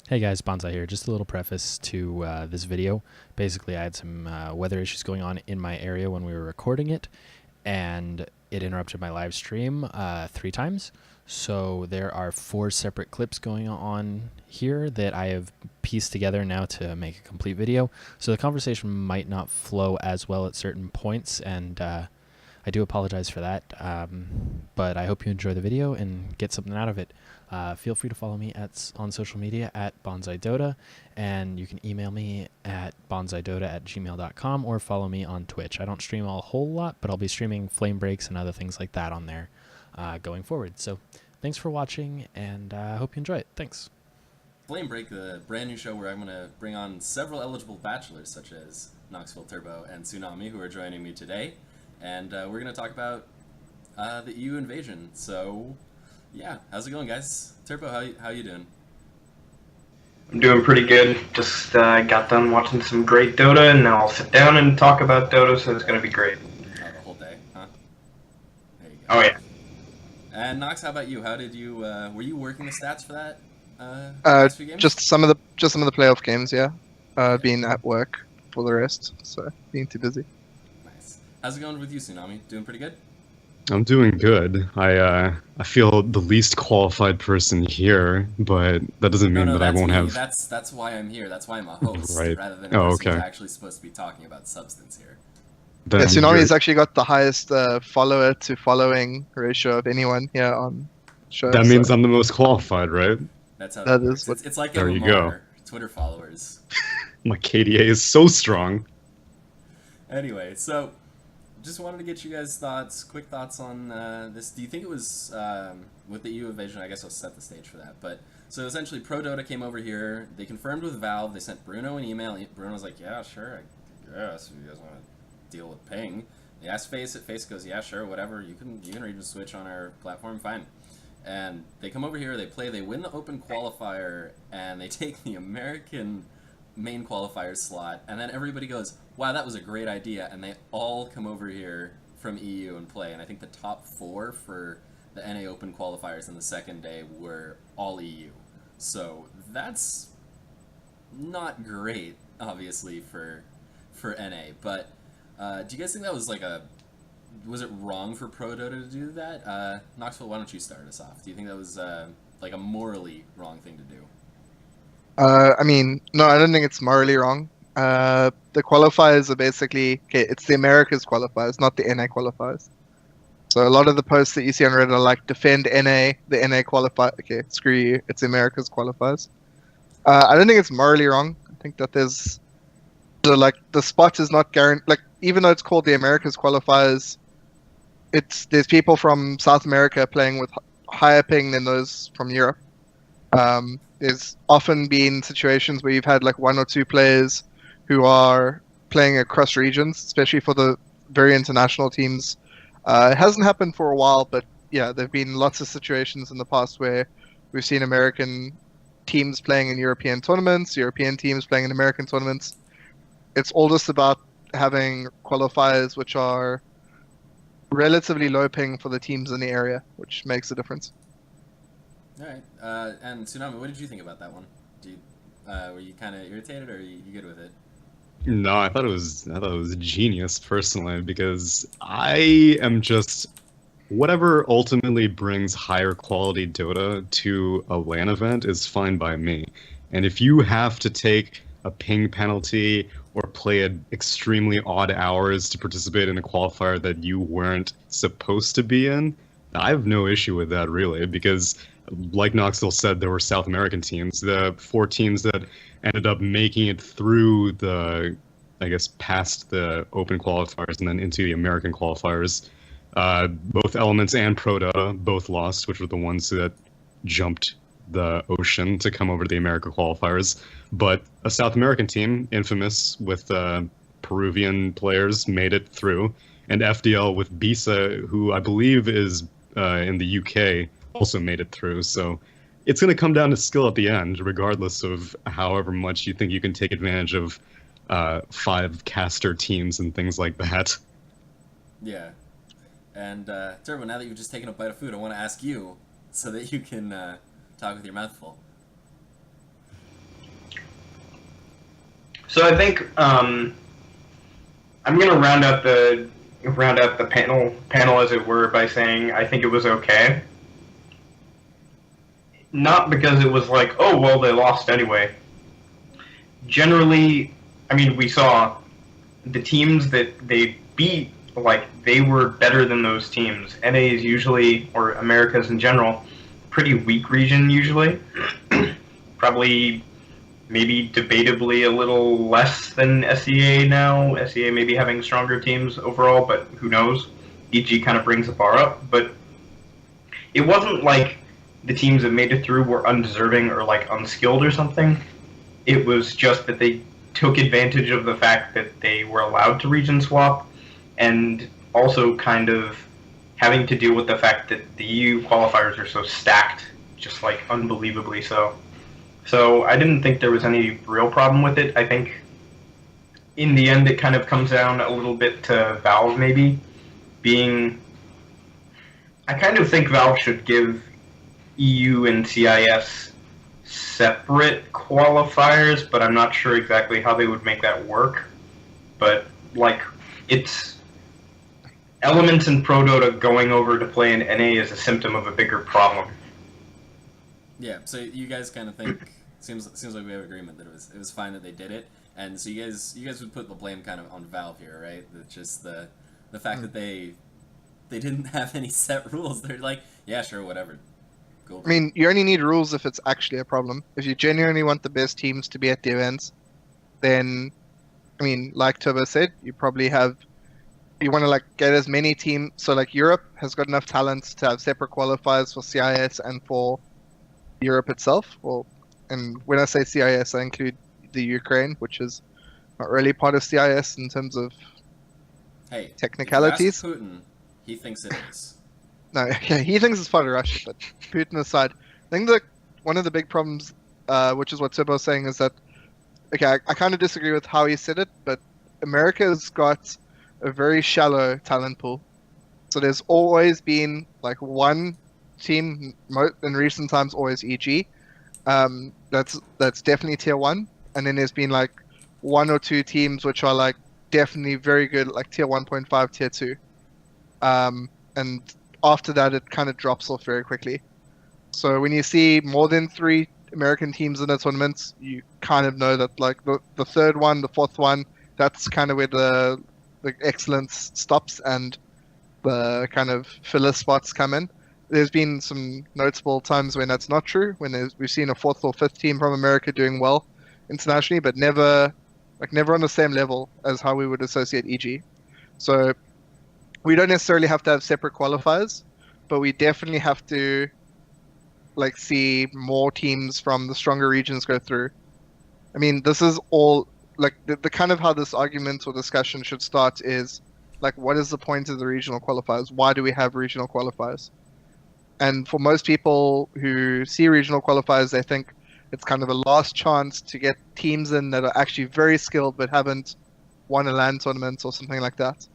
Hey guys, Bonsai here. Just a little preface to this video. Basically, I had some weather issues going on in my area when we were recording it, and it interrupted my live stream 3 times. So there are 4 separate clips going on here that I have pieced together now to make a complete video. So the conversation might not flow as well at certain points, and I do apologize for that, but I hope you enjoy the video and get something out of it. Feel free to follow me on social media at BonsaiDota, and you can email me at bonsaidota@gmail.com or follow me on Twitch. I don't stream a whole lot, but I'll be streaming Flamebreaks and other things like that on there going forward. So thanks for watching, and I hope you enjoy it. Thanks. Flamebreak, the brand new show where I'm going to bring on several eligible bachelors such as Noxville, Turbo, and Tsunami, who are joining me today. And we're going to talk about the EU invasion. So, yeah, how's it going, guys? Turbo, how you doing? I'm doing pretty good. Just got done watching some great Dota, and now I'll sit down and talk about Dota, so it's going to be great. Oh, the whole day, huh? There you go. Oh, yeah. And Nox, how about you? How did you, were you working the stats for that last few games? Just some of the playoff games, yeah. Being at work for the rest, so being too busy. Nice. How's it going with you, Tsunami? Doing pretty good? I'm doing good. I feel the least qualified person here, but that doesn't mean that I won't have. That's why I'm here. That's why I'm a host, Right. rather than a person who's Okay. actually supposed to be talking about substance here. Then Yeah, Tsunami you're- has actually got the highest follower to following ratio of anyone here on show. That means I'm the most qualified, right? That's how That it works. is what- It's like There a you go. Twitter followers. My KDA is so strong. Anyway, so just wanted to get you guys' quick thoughts on this. Do you think it was with the EU invasion? I guess I'll set the stage for that. But so essentially, Pro Dota came over here. They confirmed with Valve. They sent Bruno an email. Bruno was like, "Yeah, sure, I guess if you guys want to deal with ping." They asked Face it. Face goes, "Yeah, sure, whatever. You can region switch on our platform, fine." And they come over here. They play. They win the Open qualifier, and they take the American main qualifier slot, and then everybody goes, "Wow, that was a great idea," and they all come over here from EU and play. And I think the top 4 for the NA Open qualifiers in the second day were all EU. So that's not great, obviously, for NA. But do you guys think that was was it wrong for Pro Dota to do that? Knoxville, why don't you start us off? Do you think that was like a morally wrong thing to do? I mean, no, I don't think it's morally wrong. The qualifiers are basically, okay, it's the Americas qualifiers, not the NA qualifiers. So a lot of the posts that you see on Reddit are like, defend NA, the NA qualifier. Okay, screw you, it's the Americas qualifiers. I don't think it's morally wrong. I think that there's, the spot is not guaranteed, even though it's called the Americas qualifiers, there's people from South America playing with higher ping than those from Europe. There's often been situations where you've had like 1 or 2 players who are playing across regions, especially for the very international teams. It hasn't happened for a while, but yeah, there have been lots of situations in the past where we've seen American teams playing in European tournaments, European teams playing in American tournaments. It's all just about having qualifiers which are relatively low ping for the teams in the area, which makes a difference. All right, and Tsunami, what did you think about that one? Were you kind of irritated, or are you good with it? No, I thought it was genius personally, because I am just whatever ultimately brings higher quality Dota to a LAN event is fine by me. And if you have to take a ping penalty or play at extremely odd hours to participate in a qualifier that you weren't supposed to be in, I have no issue with that really, because like Noxville said, there were South American teams. The 4 teams that ended up making it through past the Open qualifiers and then into the American qualifiers, both Elements and Pro Dota both lost, which were the ones that jumped the ocean to come over to the American qualifiers. But a South American team, Infamous, with Peruvian players, made it through, and FDL with Bisa, who I believe is in the UK, also made it through. So it's going to come down to skill at the end, regardless of however much you think you can take advantage of 5 caster teams and things like that. Yeah. And Turbo, now that you've just taken a bite of food, I want to ask you so that you can talk with your mouth full. So I think I'm gonna round out the panel as it were by saying I think it was okay. Not because it was like, oh well, they lost anyway. Generally, I mean, we saw the teams that they beat, like, they were better than those teams. NA is usually, or Americas in general, pretty weak region usually. Probably, maybe debatably a little less than SEA now. SEA maybe having stronger teams overall, but who knows? EG kind of brings the bar up, but it wasn't like the teams that made it through were undeserving or like unskilled or something. It was just that they took advantage of the fact that they were allowed to region swap, and also kind of having to deal with the fact that the EU qualifiers are so stacked, just like unbelievably so. So I didn't think there was any real problem with it. I think in the end it kind of comes down a little bit to Valve maybe being... I kind of think Valve should give EU and CIS separate qualifiers, but I'm not sure exactly how they would make that work. But, like, it's... Elements in Pro Dota going over to play in NA is a symptom of a bigger problem. Yeah, so you guys kind of think... Seems like we have agreement that it was fine that they did it, and so you guys would put the blame kind of on Valve here, right? That just the fact that they didn't have any set rules. They're like, yeah, sure, whatever. Cool. I mean, you only need rules if it's actually a problem. If you genuinely want the best teams to be at the events, then, I mean, like Turbo said, you probably have... You want to, like, get as many teams... So, like, Europe has got enough talent to have separate qualifiers for CIS and for Europe itself. Well, and when I say CIS, I include the Ukraine, which is not really part of CIS in terms of technicalities. If you ask Putin, he thinks it is. No, yeah, he thinks it's part of Russia, but Putin aside, I think that one of the big problems, which is what Turbo was saying, is that, okay, I kind of disagree with how he said it, but America's got a very shallow talent pool. So there's always been, like, one team, in recent times, always EG. That's definitely tier 1, and then there's been like 1 or 2 teams which are like definitely very good, like tier 1.5, tier 2, and after that it kind of drops off very quickly. So when you see more than 3 American teams in the tournaments, you kind of know that like the third one, the fourth one, that's kind of where the excellence stops and the kind of filler spots come in. There's been some notable times when that's not true, when we've seen a 4th or 5th team from America doing well internationally, but never on the same level as how we would associate EG. So we don't necessarily have to have separate qualifiers, but we definitely have to like see more teams from the stronger regions go through. I mean, this is all like the kind of how this argument or discussion should start is like, what is the point of the regional qualifiers? Why do we have regional qualifiers? And for most people who see regional qualifiers, they think it's kind of a last chance to get teams in that are actually very skilled but haven't won a LAN tournament or something like that.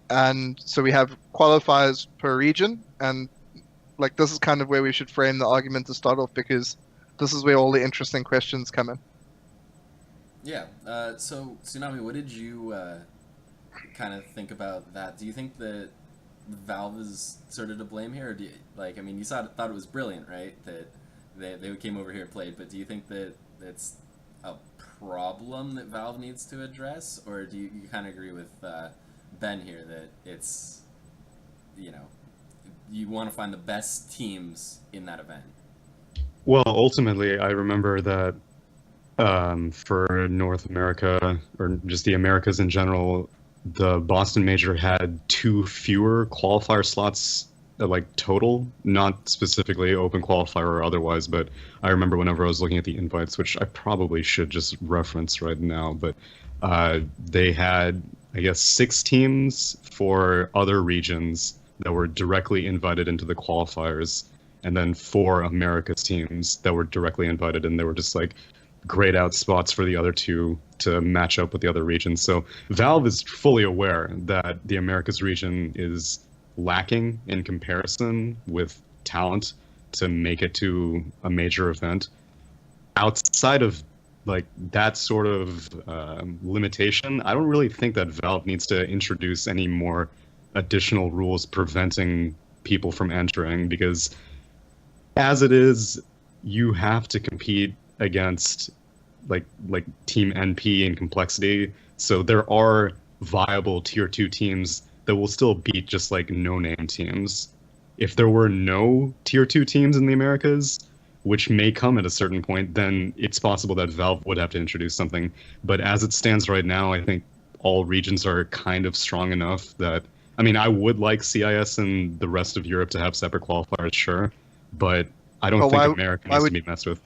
And so we have qualifiers per region, and like this is kind of where we should frame the argument to start off, because this is where all the interesting questions come in. Yeah. So Tsunami, what did you kind of think about that? Do you think that Valve is sort of to blame here? Or do you, like, I mean, you thought it was brilliant, right? That they came over here and played, but do you think that it's a problem that Valve needs to address, or do you kind of agree with Ben here that it's, you know, you want to find the best teams in that event? Well, ultimately, I remember that for North America, or just the Americas in general, the Boston Major had 2 fewer qualifier slots, like total, not specifically open qualifier or otherwise, but I remember whenever I was looking at the invites, which I probably should just reference right now, but they had, I guess, 6 teams for other regions that were directly invited into the qualifiers, and then 4 Americas teams that were directly invited, and they were just like grayed out spots for the other 2 to match up with the other regions. So Valve is fully aware that the Americas region is lacking in comparison with talent to make it to a major event. Outside of like that sort of limitation, I don't really think that Valve needs to introduce any more additional rules preventing people from entering, because as it is, you have to compete against like Team NP in complexity. So there are viable tier 2 teams that will still beat just like no-name teams. If there were no tier 2 teams in the Americas, which may come at a certain point, then it's possible that Valve would have to introduce something. But as it stands right now, I think all regions are kind of strong enough that, I mean, I would like CIS and the rest of Europe to have separate qualifiers, sure, but I don't think America needs to be messed with.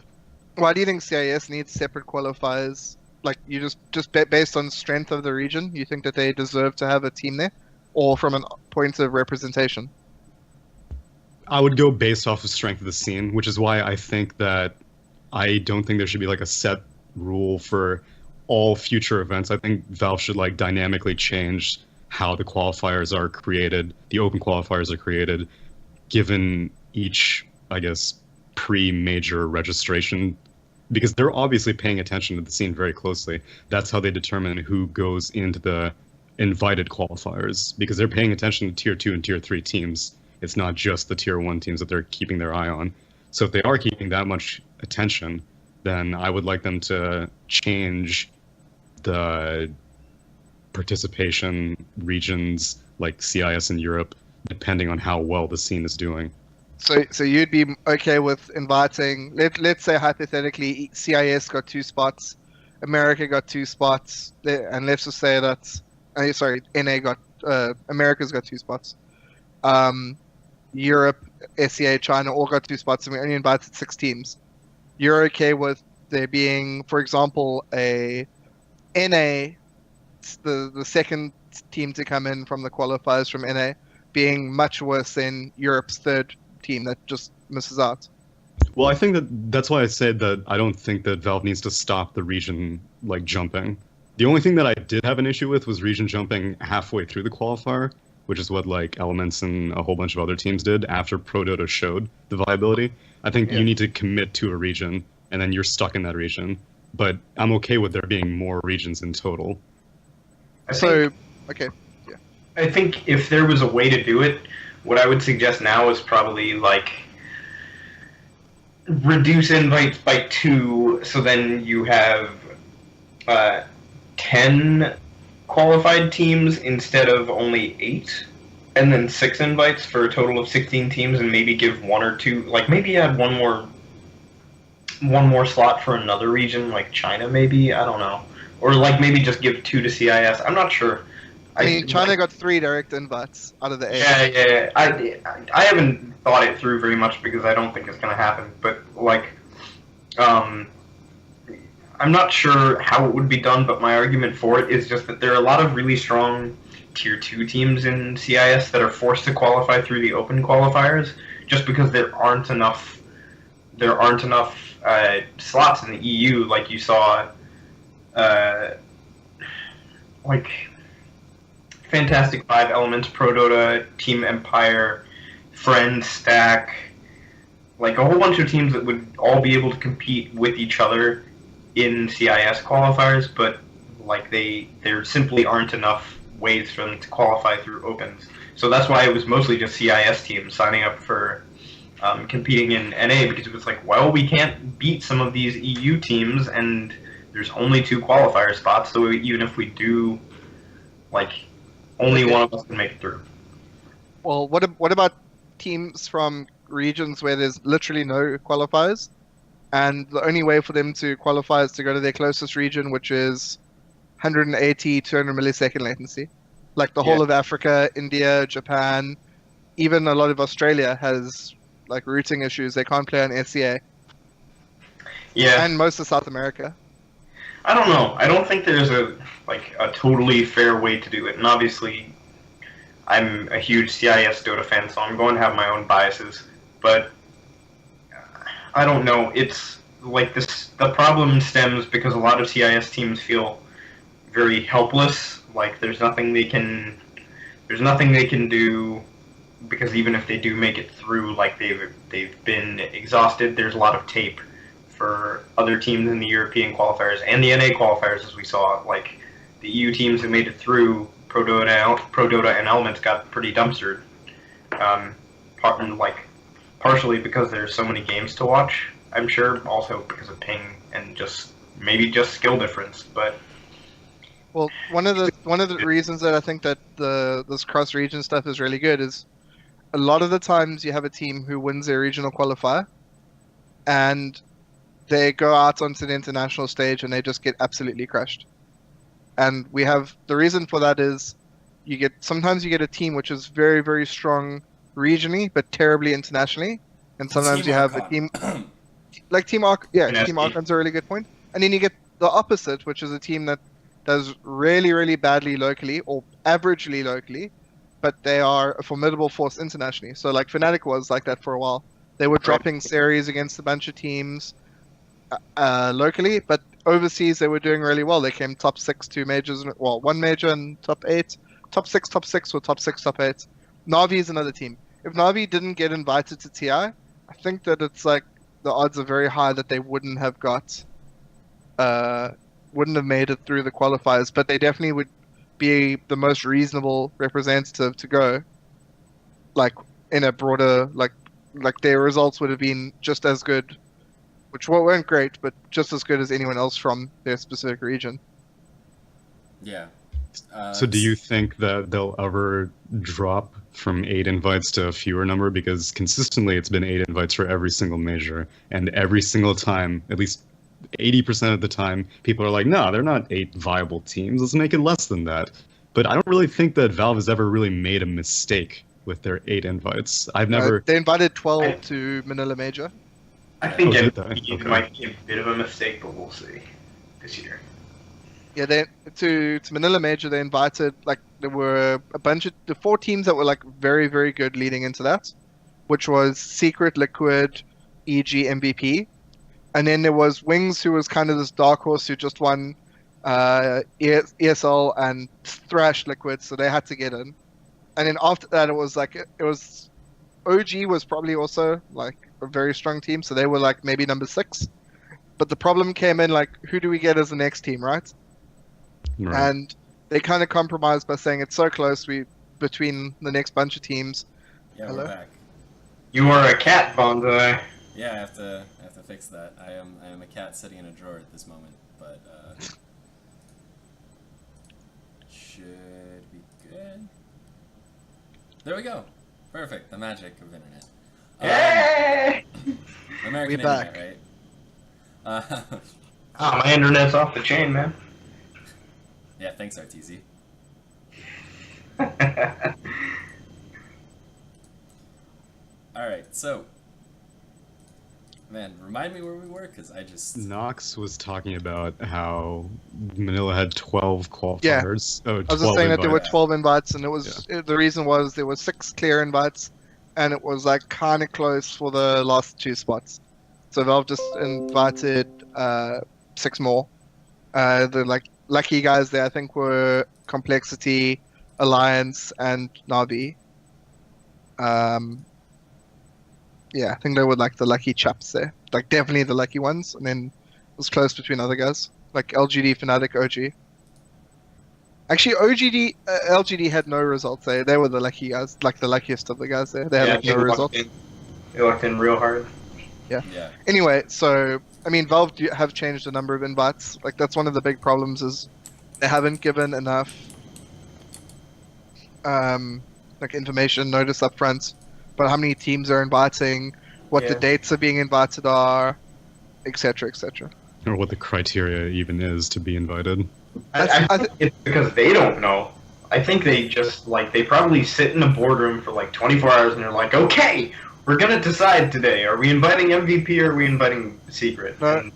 Why do you think CIS needs separate qualifiers? Like, you just based on strength of the region, you think that they deserve to have a team there? Or from a point of representation? I would go based off of strength of the scene, which is why I think that I don't think there should be like a set rule for all future events. I think Valve should like dynamically change how the qualifiers are created, the open qualifiers are created, given each, I guess, pre-major registration, because they're obviously paying attention to the scene very closely. That's how they determine who goes into the invited qualifiers, because they're paying attention to tier 2 and tier 3 teams. It's not just the tier 1 teams that they're keeping their eye on. So if they are keeping that much attention, then I would like them to change the participation regions like CIS in Europe, depending on how well the scene is doing. So you'd be okay with inviting, let's say hypothetically, CIS got 2 spots, America got 2 spots, and let's just say that, NA got, America's got 2 spots. Europe, SEA, China all got 2 spots, and we only invited 6 teams. You're okay with there being, for example, a NA, the second team to come in from the qualifiers from NA, being much worse than Europe's 3rd team that just misses out? Well, I think that's why I said that I don't think that Valve needs to stop the region like jumping. The only thing that I did have an issue with was region jumping halfway through the qualifier, which is what like Elements and a whole bunch of other teams did after Dota showed the viability. I think you need to commit to a region, and then you're stuck in that region. But I'm okay with there being more regions in total. I think if there was a way to do it, what I would suggest now is probably like reduce invites by 2, so then you have 10 qualified teams instead of only 8, and then 6 invites for a total of 16 teams, and maybe give 1 or 2, like maybe add one more slot for another region, like China maybe, I don't know. Or like maybe just give 2 to CIS, I'm not sure. I mean, China got 3 direct invites out of the 8. Yeah. I haven't thought it through very much because I don't think it's going to happen. But, like, I'm not sure how it would be done, but my argument for it is just that there are a lot of really strong Tier 2 teams in CIS that are forced to qualify through the open qualifiers just because there aren't enough slots in the EU, like you saw, like Fantastic 5, Elements, Dota, Team Empire, Friends, Stack, like a whole bunch of teams that would all be able to compete with each other in CIS qualifiers, but like there simply aren't enough ways for them to qualify through opens. So that's why it was mostly just CIS teams signing up for competing in NA, because it was like, well, we can't beat some of these EU teams, and there's only 2 qualifier spots, so even if we do, like, only one of us can make it through. Well, what about teams from regions where there's literally no qualifiers, and the only way for them to qualify is to go to their closest region, which is 180, 200 millisecond latency? Like the whole of Africa, India, Japan, even a lot of Australia has like routing issues. They can't play on SCA. Yeah. And most of South America. I don't know. I don't think there's a totally fair way to do it. And obviously, I'm a huge CIS Dota fan, so I'm going to have my own biases. But I don't know. It's like this. The problem stems because a lot of CIS teams feel very helpless. Like there's nothing they can do, because even if they do make it through, like they've been exhausted. There's a lot of tape for other teams in the European qualifiers and the NA qualifiers, as we saw. Like the EU teams who made it through Pro Dota and Elements got pretty dumpstered. Partially because there's so many games to watch, I'm sure. Also because of ping and maybe just skill difference. But well, one of the reasons that I think that this cross region stuff is really good is a lot of the times you have a team who wins their regional qualifier, and they go out onto the international stage and they just get absolutely crushed. And we have the reason for that is sometimes you get a team which is very, very strong regionally but terribly internationally, and sometimes Team you have Archon. a team like Team Archon. Yeah, NSP. Team Archon's a really good point. And then you get the opposite, which is a team that does really, really badly locally or averagely locally, but they are a formidable force internationally. So like Fnatic was like that for a while. They were dropping series against a bunch of teams locally, but overseas they were doing really well. They came top 6 2 majors, well, 1 major and top 8, top 6 or top 6 top 8. Na'Vi is another team. If Na'Vi didn't get invited to TI, I think that it's like the odds are very high that they wouldn't have made it through the qualifiers, but they definitely would be the most reasonable representative to go. Like in a broader, like their results would have been just as good, which weren't great, but just as good as anyone else from their specific region. Yeah. So do you think that they'll ever drop from 8 invites to a fewer number? Because consistently it's been 8 invites for every single major, and every single time, at least 80% of the time, people are like, no, they're not 8 viable teams, let's make it less than that. But I don't really think that Valve has ever really made a mistake with their 8 invites. I've never... They invited 12 to Manila Major. I think did MVP they? Okay. might be a bit of a mistake, but we'll see this year. Yeah, to Manila Major they invited, like, there were a bunch of the 4 teams that were like very, very good leading into that, which was Secret, Liquid, EG, MVP. And then there was Wings, who was kind of this dark horse who just won ESL and thrashed Liquid, so they had to get in. And then after that, it was OG was probably also like a very strong team, so they were like maybe number 6. But the problem came in, like, who do we get as the next team, right? Right. And they kind of compromised by saying it's so close between the next bunch of teams. Yeah, Hello? we're back. You are a cat, Bonsai. Yeah, I have to fix that. I am a cat sitting in a drawer at this moment, but should be good. There we go. Perfect. The magic of internet. Yay! American We back. internet, right? My internet's off the chain, man. Yeah, thanks, RTZ. All right, so, man, remind me where we were, because I just... Nox was talking about how Manila had 12 qualifiers. I was 12 just saying that there were invites. 12 invites, and the reason was there were 6 clear invites, and it was like kind of close for the last 2 spots. So Valve just invited 6 more. The like lucky guys there, I think, were Complexity, Alliance, and Na'Vi. Yeah, I think they were like the lucky chaps there. Like definitely the lucky ones, and then it was close between other guys. Like LGD, Fnatic, OG. Actually, LGD had no results there. They were the lucky guys, like the luckiest of the guys there. They had like no results. They locked in real hard. Yeah. Anyway, so I mean, Valve have changed a number of invites. Like that's one of the big problems is they haven't given enough like information, notice up front, about how many teams are inviting, what the dates are being invited are, etc., etc. Or what the criteria even is to be invited. I think it's because they don't know. I think they just, like, they probably sit in a boardroom for like 24 hours and they're like, okay, we're gonna decide today. Are we inviting MVP or are we inviting Secret? No.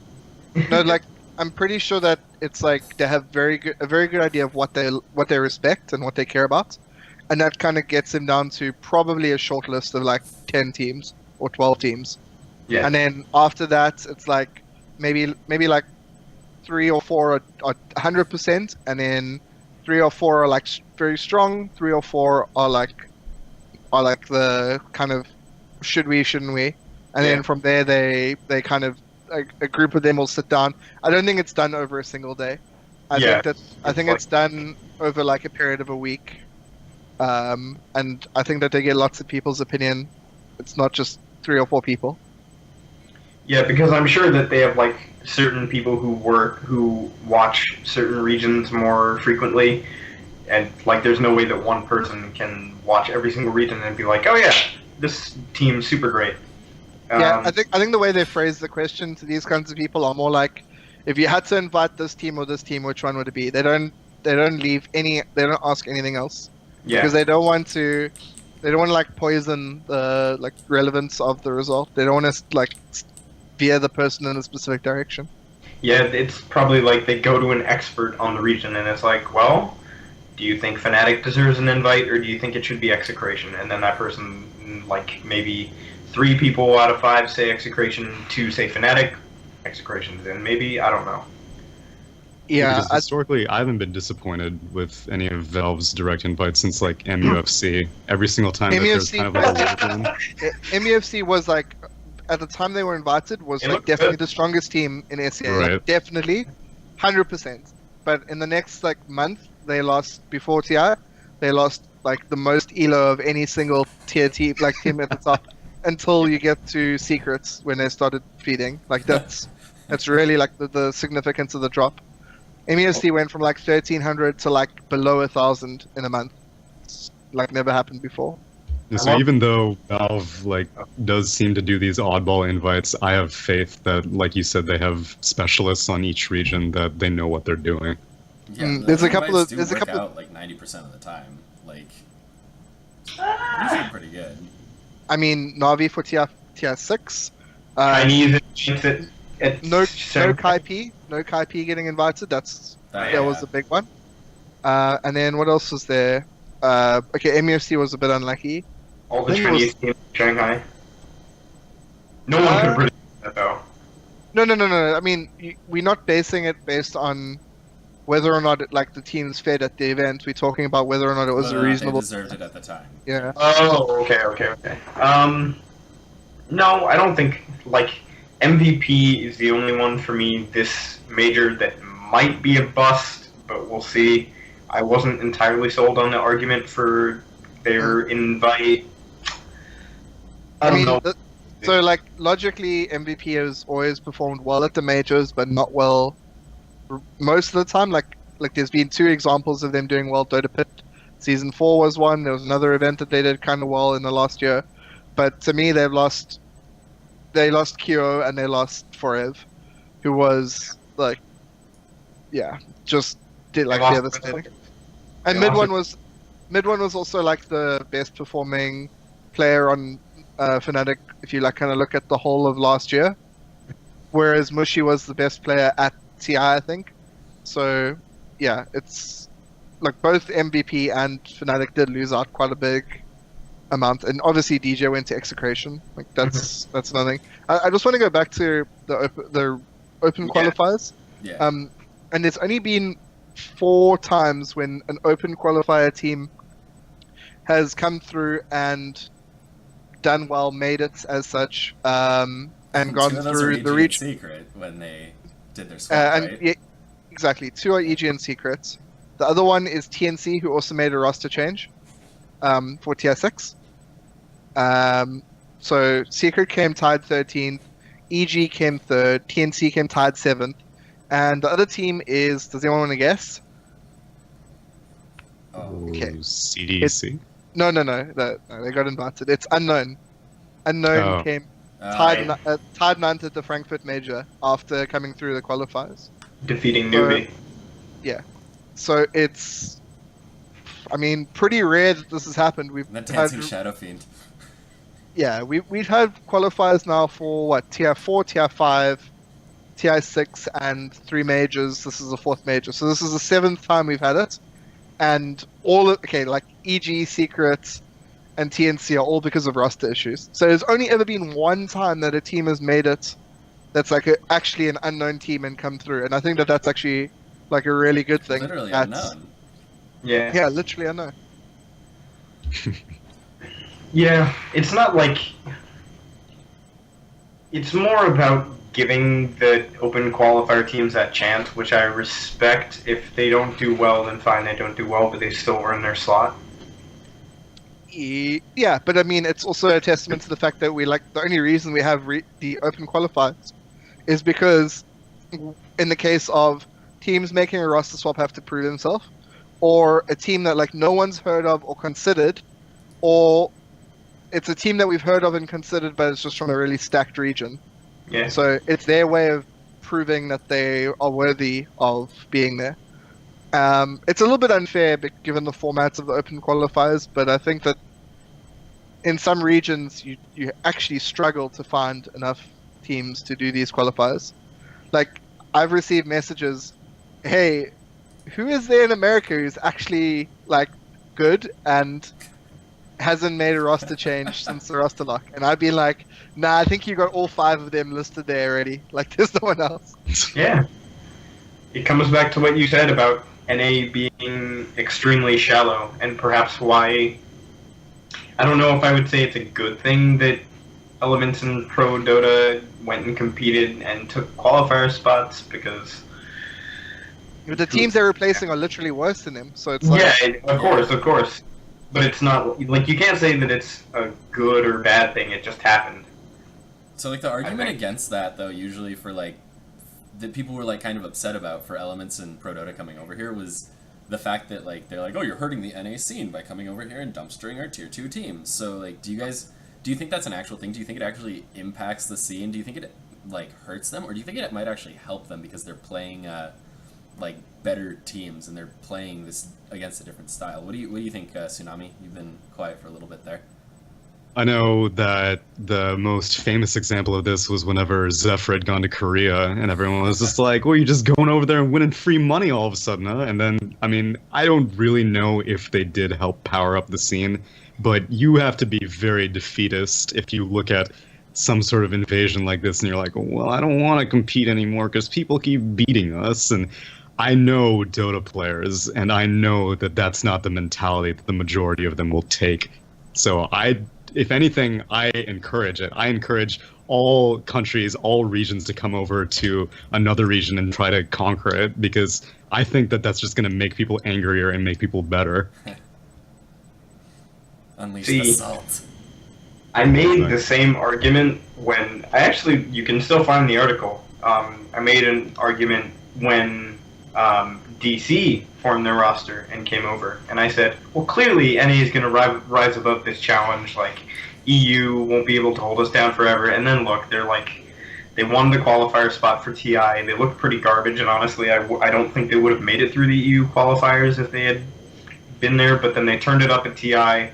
No, like I'm pretty sure that it's like they have a very good idea of what they respect and what they care about, and that kind of gets them down to probably a short list of like 10 teams or 12 teams. Yeah. And then after that, it's like maybe like 3 or 4 are 100%, and then 3 or 4 are like very strong. 3 or 4 are like the kind of should we, shouldn't we, and then from there they kind of a group of them will sit down. I don't think it's done over a single day. I think it's done over like a period of a week. And I think that they get lots of people's opinion. It's not just 3 or 4 people. Yeah, because I'm sure that they have like certain people who watch certain regions more frequently, and like there's no way that one person can watch every single region and be like, oh yeah, this team's super great. Yeah, I think the way they phrase the question to these kinds of people are more like, if you had to invite this team or this team, which one would it be? They don't ask anything else. Yeah. Because they don't want to like poison the like relevance of the result. They don't want to like veer the person in a specific direction. Yeah, it's probably like they go to an expert on the region and it's like, well, do you think Fnatic deserves an invite or do you think it should be Execration? And then that person, like maybe 3 people out of 5 say Execration, 2 say Fnatic, Execration's in maybe, I don't know. Yeah, because historically, I haven't been disappointed with any of Valve's direct invites since like MUFC. Every single time that there's kind of like a weird one. MUFC was like, at the time they were invited, was like definitely the strongest team in SEA. Right. Like, definitely, 100%. But in the next like month, they lost before TI. They lost like the most elo of any single tier team, like team at the top, until you get to Secrets when they started feeding. Like that's really like the significance of the drop. MUFC went from like 1,300 to like below 1,000 in a month. It's like never happened before. And so even though Valve like does seem to do these oddball invites, I have faith that, like you said, they have specialists on each region that they know what they're doing. Yeah, there's a couple of out like 90% of the time. Like usually pretty good. I mean, Navi for TR6. Chinese no Kai P getting invited. That was a big one. And then what else was there? Okay, MUFC was a bit unlucky. All the Chinese teams in Shanghai. No one could predict that though. No. I mean, we're not basing it based on whether or not like the teams fed at the event. We're talking about whether or not it was a reasonable. They deserved it at the time. Yeah. Oh, okay. No, I don't think like MVP is the only one for me this major that might be a bust, but we'll see. I wasn't entirely sold on the argument for their invite. I don't know. So, like, logically, MVP has always performed well at the majors, but not well most of the time. Like there's been 2 examples of them doing well. Dota Pit Season 4 was one. There was another event that they did kind of well in the last year. But to me, they lost Kyo and they lost Forev, who was, like, just did, like, devastating. And Mid one was also, like, the best performing player on Fnatic, if you like kind of look at the whole of last year, whereas Mushi was the best player at TI, I think. So yeah, it's like both MVP and Fnatic did lose out quite a big amount, and obviously DJ went to Execration. Like that's another thing. I just want to go back to the open qualifiers. Yeah. And there's only been 4 times when an open qualifier team has come through and done well, made it as such, and gone through the region. Secret when they did their swap, right? Yeah, exactly. 2 are EG and Secrets. The other one is TNC, who also made a roster change for TR6. So Secret came tied 13th, EG came 3rd, TNC came tied 7th, and the other team is, does anyone want to guess? Okay. CDC? No, they got invited. It's Unknown. Unknown came tied 9th at the Frankfurt Major after coming through the qualifiers. Defeating Newbie. Yeah. So it's, I mean, pretty rare that this has happened. We've had Shadow Fiend. Yeah, we've had qualifiers now for what, Tier 4, Tier 5, Tier 6, and 3 majors. This is the 4th major. So this is the 7th time we've had it. And like EG, Secrets, and TNC are all because of roster issues. So there's only ever been 1 time that a team has made it that's like actually an unknown team and come through. And I think that's actually like a really good thing. Literally unknown. Yeah. Yeah, literally unknown. Yeah, it's not like... It's more about giving the open qualifier teams that chance, which I respect. If they don't do well, then fine, they don't do well, but they still earn their slot. Yeah, but I mean, it's also a testament to the fact that the only reason we have the open qualifiers is because in the case of teams making a roster swap have to prove themselves, or a team that like no one's heard of or considered, or it's a team that we've heard of and considered, but it's just from a really stacked region. Yeah. So it's their way of proving that they are worthy of being there. It's a little bit unfair given the formats of the open qualifiers, but I think that in some regions you actually struggle to find enough teams to do these qualifiers. Like, I've received messages, hey, who is there in America who's actually like good and hasn't made a roster change since the roster lock? And I'd be like, nah, I think you got all 5 of them listed there already. Like, there's no one else. Yeah. It comes back to what you said about NA being extremely shallow, and perhaps why, I don't know if I would say it's a good thing that Elements in Pro Dota went and competed and took qualifier spots, because The teams they're replacing are literally worse than them, so it's like... Yeah, of course. But it's not, like, you can't say that it's a good or bad thing, it just happened. So, like, the argument against that, though, usually for, like, that people were, like, kind of upset about for Elements and Pro Dota coming over here was the fact that, like, they're like, oh, you're hurting the NA scene by coming over here and dumpstering our Tier 2 teams. So, like, do you think that's an actual thing? Do you think it actually impacts the scene? Do you think it, like, hurts them? Or do you think it might actually help them because they're playing, like, better teams and they're playing this against a different style? What do you think, Tsunami? You've been quiet for a little bit there. I know that the most famous example of this was whenever Zephyr had gone to Korea, and everyone was just like, well, you're just going over there and winning free money all of a sudden, huh? And then, I mean, I don't really know if they did help power up the scene, but you have to be very defeatist if you look at some sort of invasion like this and you're like, well, I don't want to compete anymore because people keep beating us. And I know Dota players, and I know that that's not the mentality that the majority of them will take. So if anything, I encourage it. I encourage all countries, all regions to come over to another region and try to conquer it, because I think that that's just going to make people angrier and make people better. Unleash the salt. I made the same argument when you can still find the article. I made an argument when DC formed their roster and came over, and I said, well, clearly NA is going to rise above this challenge. Like, EU won't be able to hold us down forever. And then look, they won the qualifier spot for TI. They looked pretty garbage, and honestly, I don't think they would have made it through the EU qualifiers if they had been there. But then they turned it up at TI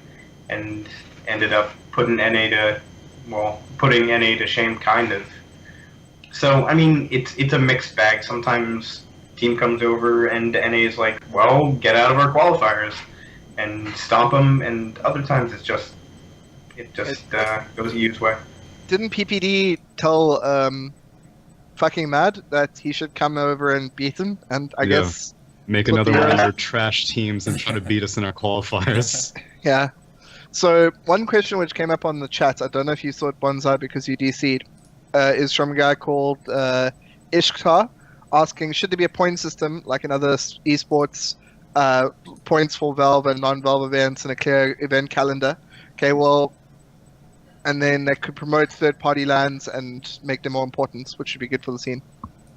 and ended up putting NA to shame, kind of. So, I mean, it's a mixed bag. Sometimes team comes over and NA is like, well, get out of our qualifiers and stomp them, and other times it just goes EU's way. Didn't PPD tell fucking Mad that he should come over and beat him? And I guess make another one of your trash teams and try to beat us in our qualifiers. Yeah. So one question which came up on the chat, I don't know if you saw it, Bonsai, because you DC'd, is from a guy called Ishtar, asking, should there be a point system like in other esports, points for Valve and non-Valve events and a clear event calendar? Okay, well, and then they could promote third-party lands and make them more important, which would be good for the scene.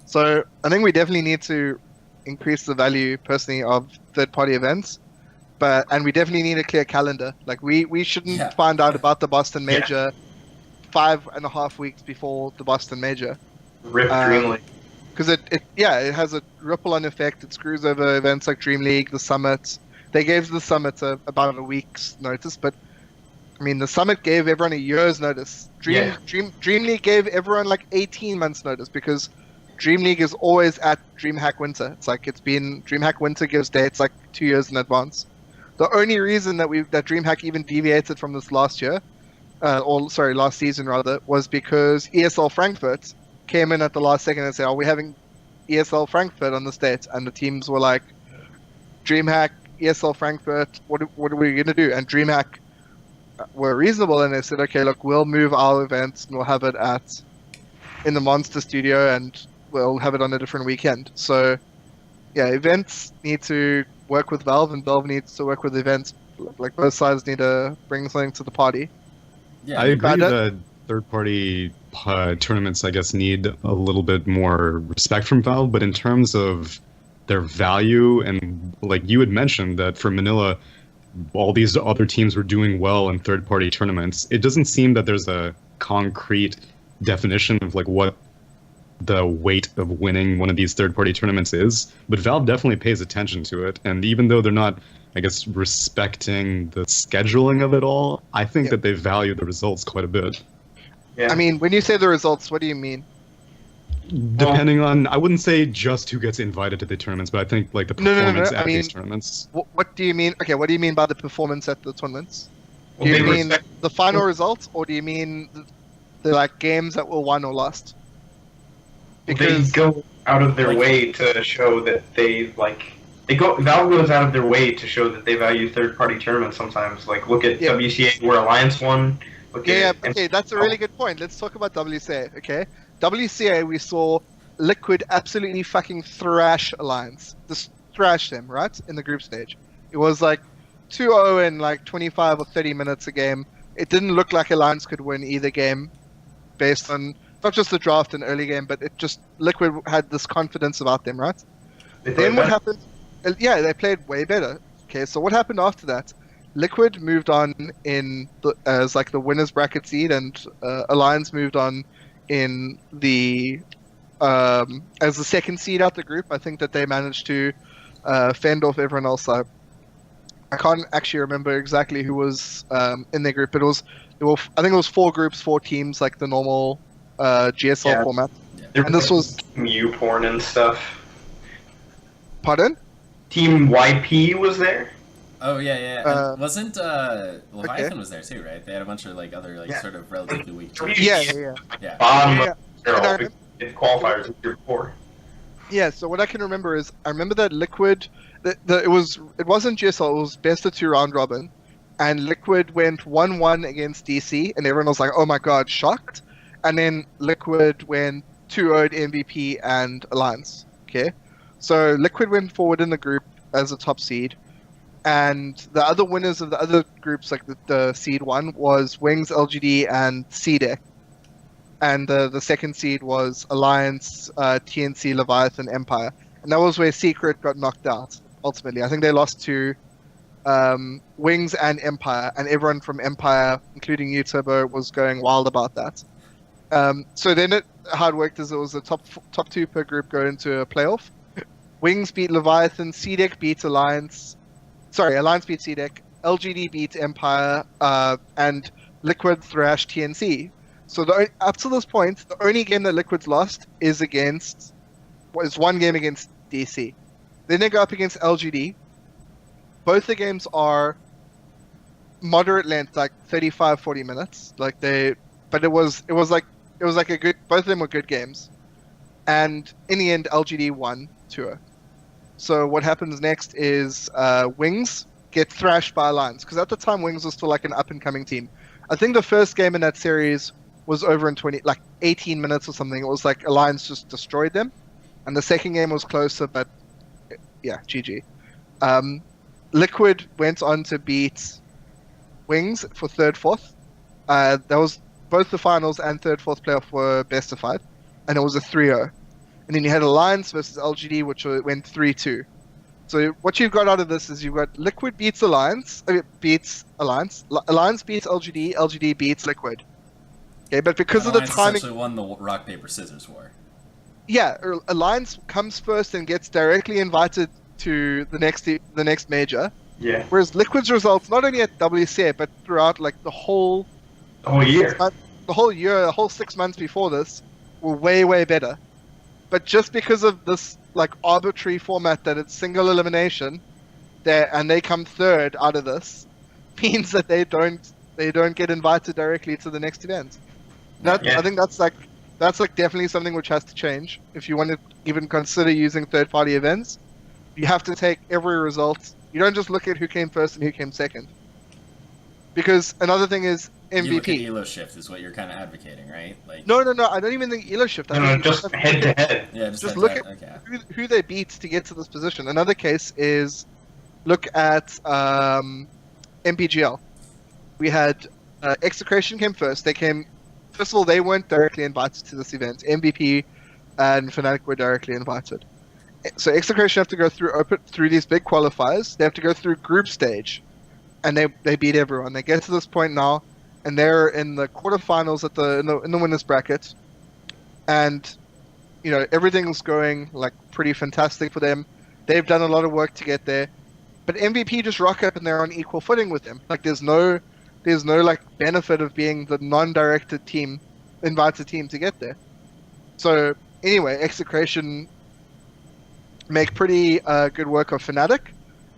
So I think we definitely need to increase the value, personally, of third-party events, and we definitely need a clear calendar. Like, we shouldn't find out about the Boston Major 5.5 weeks before the Boston Major. Rip Dream League. Because it has a ripple-on effect. It screws over events like Dream League, the Summit. They gave the Summit about a week's notice, but I mean, the Summit gave everyone a year's notice. Dream League gave everyone like 18 months notice, because Dream League is always at DreamHack Winter. It's like DreamHack Winter gives dates like 2 years in advance. The only reason that DreamHack even deviated from this last season rather, was because ESL Frankfurt came in at the last second and said, "Oh, we're having ESL Frankfurt on this date," and the teams were like, "DreamHack, ESL Frankfurt, what are we gonna do?" And DreamHack were reasonable, and they said, "Okay, look, we'll move our events and we'll have it at in the Monster Studio, and we'll have it on a different weekend. So, yeah, events need to work with Valve, and Valve needs to work with events. Like, both sides need to bring something to the party. Yeah, I agree But that third-party tournaments, I guess, need a little bit more respect from Valve, but in terms of their value, and like you had mentioned that for Manila, all these other teams were doing well in third-party tournaments, it doesn't seem that there's a concrete definition of like what the weight of winning one of these third-party tournaments is, but Valve definitely pays attention to it, and even though they're not, I guess, respecting the scheduling of it all, I think that they value the results quite a bit. Yeah. I mean, when you say the results, what do you mean? Depending on, I wouldn't say just who gets invited to the tournaments, but I think like the No. performance I at mean, these tournaments. What do you mean? Okay, what do you mean by the performance at the tournaments? Well, Do you they mean respect- the final results, or do you mean the like games that were won or lost? they Because go out of their Like- way to show that Valve goes out of their way to show that they value third-party tournaments sometimes. Like, look at Yeah. WCA where Alliance won. Look yeah, at okay, that's a really good point. Let's talk about WCA. Okay, WCA, we saw Liquid absolutely fucking thrash Alliance, just thrash them right in the group stage. It was like 2-0 in like 25 or 30 minutes a game. It didn't look like Alliance could win either game, based on not just the draft and early game, but it just Liquid had this confidence about them, right? They Then played what better. happened? Yeah, they played way better. Okay, so what happened after that? Liquid moved on as like the winners bracket seed, and Alliance moved on in the as the second seed out the group. I think that they managed to fend off everyone else. I can't actually remember exactly who was in their group, but I think it was 4 groups, 4 teams, like the normal GSL Yeah. format. There And this was Team U porn and stuff. pardon? Team YP was there. Oh yeah. And wasn't Leviathan okay. was there too, right? They had a bunch of like other like Yeah. sort of relatively weak Yeah. teams. Yeah. Yeah. Bottom Yeah. of their And I all remember- big qualifiers in year 4. Yeah, so what I can remember is I remember that Liquid, it wasn't GSL, it was best of 2 round robin, and Liquid went 1-1 against DC, and everyone was like, oh my god, shocked. And then Liquid went 2-0 MVP and Alliance. Okay, so Liquid went forward in the group as a top seed, and the other winners of the other groups, like the seed 1, was Wings, LGD, and CDEC. And the second seed was Alliance, TNC, Leviathan, Empire. And that was where Secret got knocked out, ultimately. I think they lost to Wings and Empire, and everyone from Empire, including DasTurbo, was going wild about that. So then how it worked is it was the top 2 per group go into a playoff. Wings beat Leviathan, CDEC beat Alliance. Sorry, Alliance beat CDEC, LGD beat Empire, and Liquid thrashed TNC. So up to this point, the only game that Liquid's lost is one game against DC. Then they go up against LGD. Both the games are moderate length, like 35-40 minutes. But it was like a good. Both of them were good games, and in the end, LGD won 2-0. So what happens next is Wings get thrashed by Alliance, because at the time Wings was still like an up and coming team. I think the first game in that series was over in 18 minutes or something. It was like Alliance just destroyed them, and the second game was closer, but yeah, GG. Liquid went on to beat Wings for 3rd, 4th. That was both the finals and 3rd, 4th playoff were best of 5, and it was a 3-0. And then you had Alliance versus LGD, which went 3-2. So what you've got out of this is you've got Liquid beats Alliance, Alliance beats LGD, LGD beats Liquid. Okay, but because of the Alliance timing, essentially won the rock paper scissors war. yeah, Alliance comes first and gets directly invited to the next major. Yeah. Whereas Liquid's results, not only at WCA but throughout like the whole year. the whole 6 months before this, were way better. But just because of this like arbitrary format that it's single elimination, and they come 3rd out of this, means that they don't get invited directly to the next event. I think that's definitely something which has to change if you want to even consider using third-party events. You have to take every result. You don't just look at who came first and who came second. Because another thing is, You look at MVP. elo shift is what you're kind of advocating, right? Like No. I don't even think elo shift. I No, think you just have to head look to at- head. yeah, just look at at okay. who they beat to get to this position. Another case is look at MPGL. We had Execration came first. They came first of all. They weren't directly invited to this event. MVP and Fnatic were directly invited. So Execration have to go through these big qualifiers. They have to go through group stage, and they beat everyone. They get to this point now, and they're in the quarterfinals in the winners bracket, and everything's going like pretty fantastic for them. They've done a lot of work to get there, but MVP just rock up and they're on equal footing with them. Like there's no like benefit of being the non-directed team, invited team to get there. So anyway, Execration make pretty good work of Fnatic,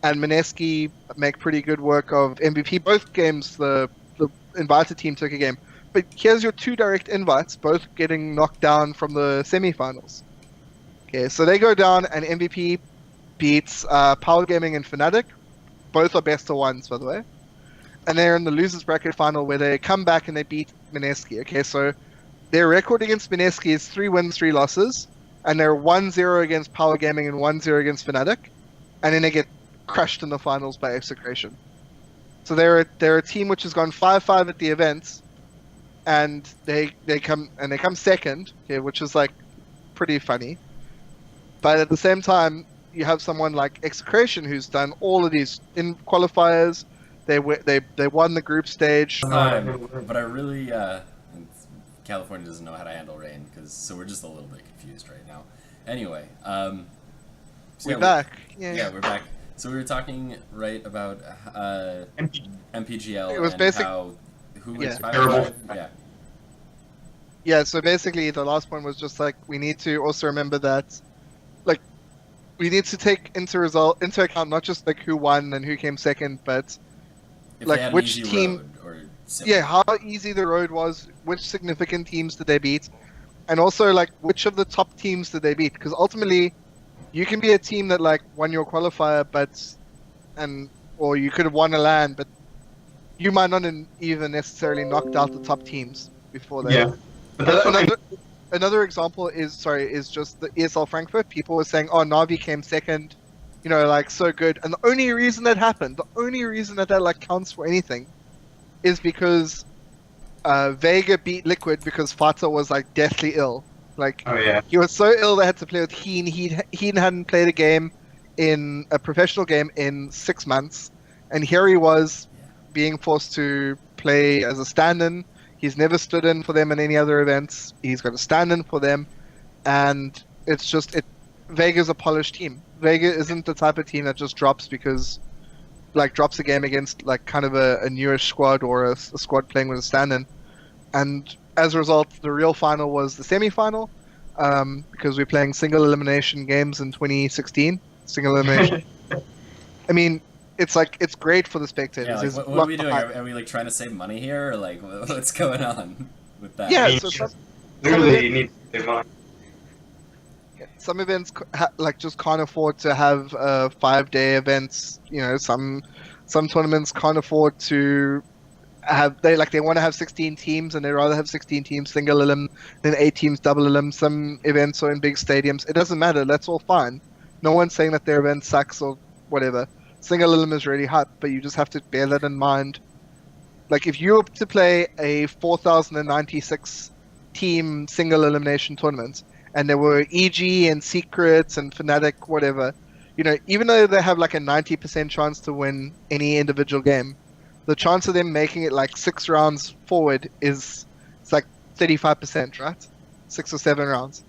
and Mineski make pretty good work of MVP. Both games, the invited team took a game. But here's your two direct invites, both getting knocked down from the semifinals. Okay, so they go down, and MVP beats Power Gaming and Fnatic. Both are best of ones, by the way. And they're in the losers bracket final where they come back and they beat Mineski. Okay, so their record against Mineski is 3 wins, 3 losses. And they're 1-0 against Power Gaming and 1-0 against Fnatic, and then they get crushed in the finals by Execration. So they're a team which has gone 5-5 at the events, and they come second, okay, which is like pretty funny. But at the same time, you have someone like Execration who's done all of these in qualifiers. They won the group stage. But I really California doesn't know how to handle rain, so we're just a little bit confused right now. Anyway, so We're back. Yeah, we're back. So we were talking about MPGL It was and how who was Yeah. 5-5? Yeah. Yeah, so basically the last one was just like we need to also remember that like we need to take into account not just like who won and who came second, but If like they had an which easy team road or simple. yeah, how easy the road was, which significant teams did they beat, and also like which of the top teams did they beat, because ultimately you can be a team that like won your qualifier or you could have won a LAN, but you might not even necessarily knocked out the top teams before that. Yeah. But that's what Another example is just the ESL Frankfurt. People were saying, "Oh, Navi came second, like so good." And the only reason that happened, the only reason that like counts for anything, is because Vega beat Liquid because Fata was like deathly ill. Like Oh yeah. he was so ill they had to play with Heen. Heen hadn't played a professional game in 6 months, and here he was being forced to play as a stand-in. He's never stood in for them in any other events. He's got to stand in for them, and it's just Vega's a polished team. Vega isn't the type of team that just drops because, like, drops a game against like kind of a newish squad or a squad playing with a stand-in. And as a result, the real final was the semi-final, because we're playing single elimination games in 2016. Single elimination. I mean, it's great for the spectators. Yeah, like, There's what a are lot we doing? behind- Are we like trying to save money here, or like what's going on with that? Yeah, I mean, so Literally, you need to save money. some events just can't afford to have 5-day events. Some tournaments can't afford to have they want to have 16 teams, and they rather have 16 teams single elim than 8 teams double elim. Some events are in big stadiums. It doesn't matter. That's all fine. No one's saying that their event sucks or whatever. Single elim is really hot, but you just have to bear that in mind. Like if you were to play a 4,096 team single elimination tournament, and there were EG and Secrets and Fnatic, whatever, even though they have like a 90% chance to win any individual game, the chance of them making it like 6 rounds forward it's like 35%, right? 6 or 7 rounds.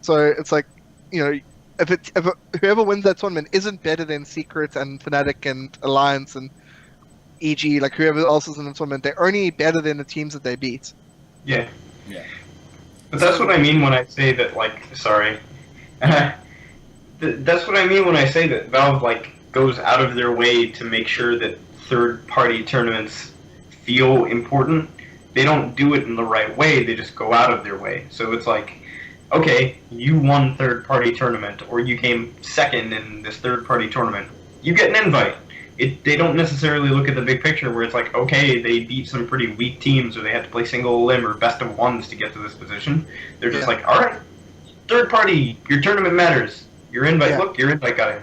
So it's like, if whoever wins that tournament isn't better than Secret and Fnatic and Alliance and EG, like whoever else is in the tournament, they're only better than the teams that they beat. Yeah. Yeah. But that's what I mean when I say that, like, sorry. That's what I mean when I say that Valve, like, goes out of their way to make sure that third-party tournaments feel important. They don't do it in the right way, they just go out of their way. So it's like, okay, you won third-party tournament, or you came second in this third-party tournament. You get an invite. they don't necessarily look at the big picture where it's like, okay, they beat some pretty weak teams, or they had to play single limb or best of ones to get to this position. They're just like, all right, third party, your tournament matters. Your invite, look, your invite got in.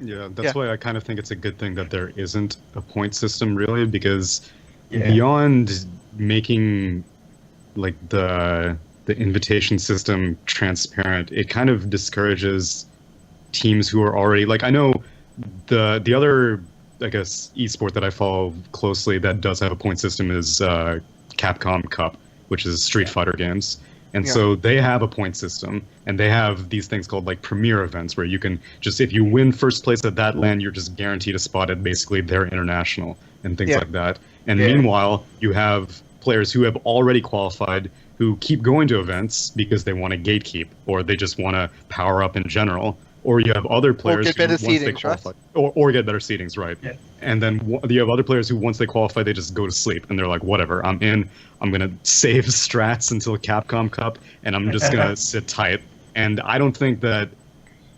Yeah, that's why I kind of think it's a good thing that there isn't a point system, really, because beyond making like the invitation system transparent, it kind of discourages teams who are already like, I know the other, I guess, esport that I follow closely that does have a point system is Capcom Cup, which is Street Fighter games. And so they have a point system, and they have these things called like premier events where you can just, if you win first place at that LAN, you're just guaranteed a spot at basically their international and things like that. And meanwhile, you have players who have already qualified who keep going to events because they want to gatekeep, or they just want to power up in general. Or you have other players get better who, once they seedings, qualify, right? or get better seedings, right? Yeah. And then you have other players who, once they qualify, they just go to sleep, and they're like, whatever, I'm in. I'm gonna save strats until Capcom Cup, and I'm just gonna sit tight. And I don't think that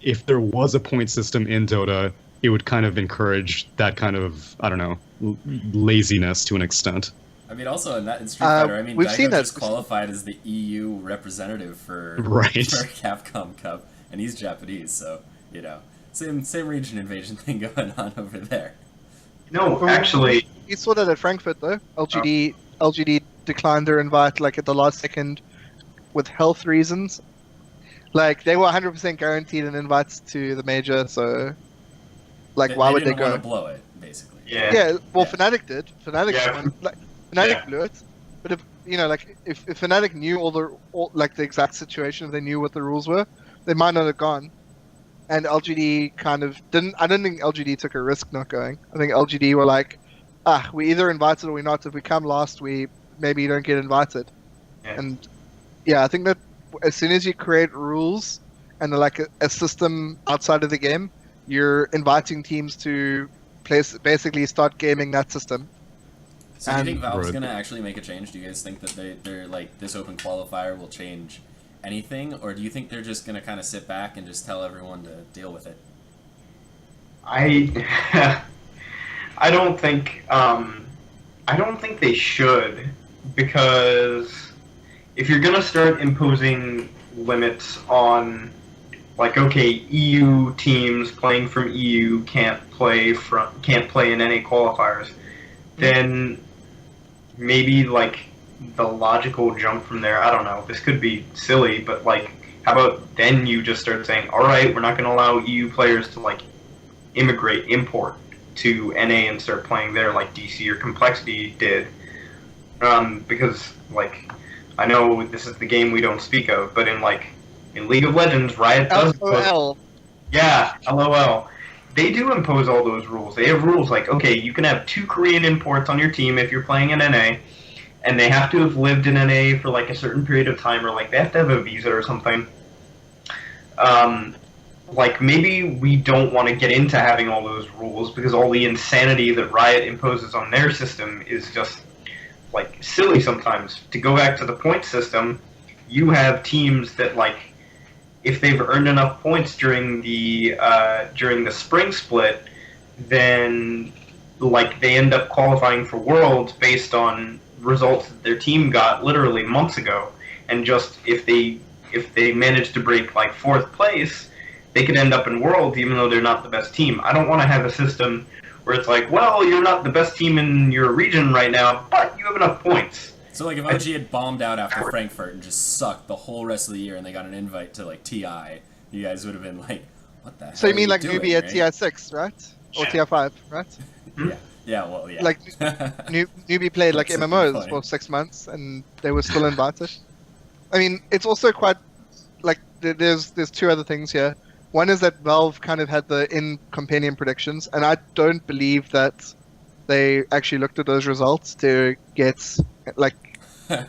if there was a point system in Dota, it would kind of encourage that kind of, I don't know, laziness to an extent. I mean, also in Street Fighter, I mean, we've Daigo seen that just qualified as the EU representative for Right. Capcom Cup, and he's Japanese, so you know, same region invasion thing going on over there. No, actually, you saw that at Frankfurt though. LGD declined their invite like at the last second with health reasons. Like they were 100% guaranteed an invite to the major, so like why would they go? Want to blow it, basically. Yeah. Well, Fnatic did. Fnatic blew it. But if you know, like if Fnatic knew all like the exact situation, if they knew what the rules were, they might not have gone. And LGD kind of didn't. I don't think LGD took a risk not going. I think LGD were like, we either invited or we not. If we come last, we maybe don't get invited. Yeah. And I think that as soon as you create rules and like a system outside of the game, you're inviting teams to basically start gaming that system. So do you think Valve's going to actually make a change? Do you guys think that they're like, this open qualifier will change anything? Or do you think they're just going to kind of sit back and just tell everyone to deal with it? I don't think they should, because if you're going to start imposing limits on, like, okay, EU teams playing from EU can't play in NA qualifiers, then maybe like the logical jump from there, I don't know, this could be silly, but like, how about then you just start saying, all right, we're not going to allow EU players to like import to NA and start playing there like DC or Complexity did, because like, I know this is the game we don't speak of, but in League of Legends, Riot does. LOL. Yeah, LOL. They do impose all those rules. They have rules like, okay, you can have 2 Korean imports on your team if you're playing in NA, and they have to have lived in NA for like a certain period of time, or like they have to have a visa or something. Like maybe we don't want to get into having all those rules because all the insanity that Riot imposes on their system is just like silly sometimes. To go back to the point system, you have teams that like, if they've earned enough points during the spring split, then like they end up qualifying for Worlds based on results that their team got literally months ago, and just if they manage to break like 4th place, they could end up in Worlds even though they're not the best team. I don't want to have a system where it's like, well, you're not the best team in your region right now, but you have enough points. So like if OG had bombed out after Frankfurt and just sucked the whole rest of the year and they got an invite to like TI, you guys would have been like, what the hell? So you mean like doing, newbie at right? TI6, right? Or TI5, right? Yeah, well, yeah. Like newbie played like That's a good MMOs point. for 6 months and they were still invited. I mean, it's also quite like there's 2 other things here. One is that Valve kind of had the in-companion predictions, and I don't believe that they actually looked at those results to get like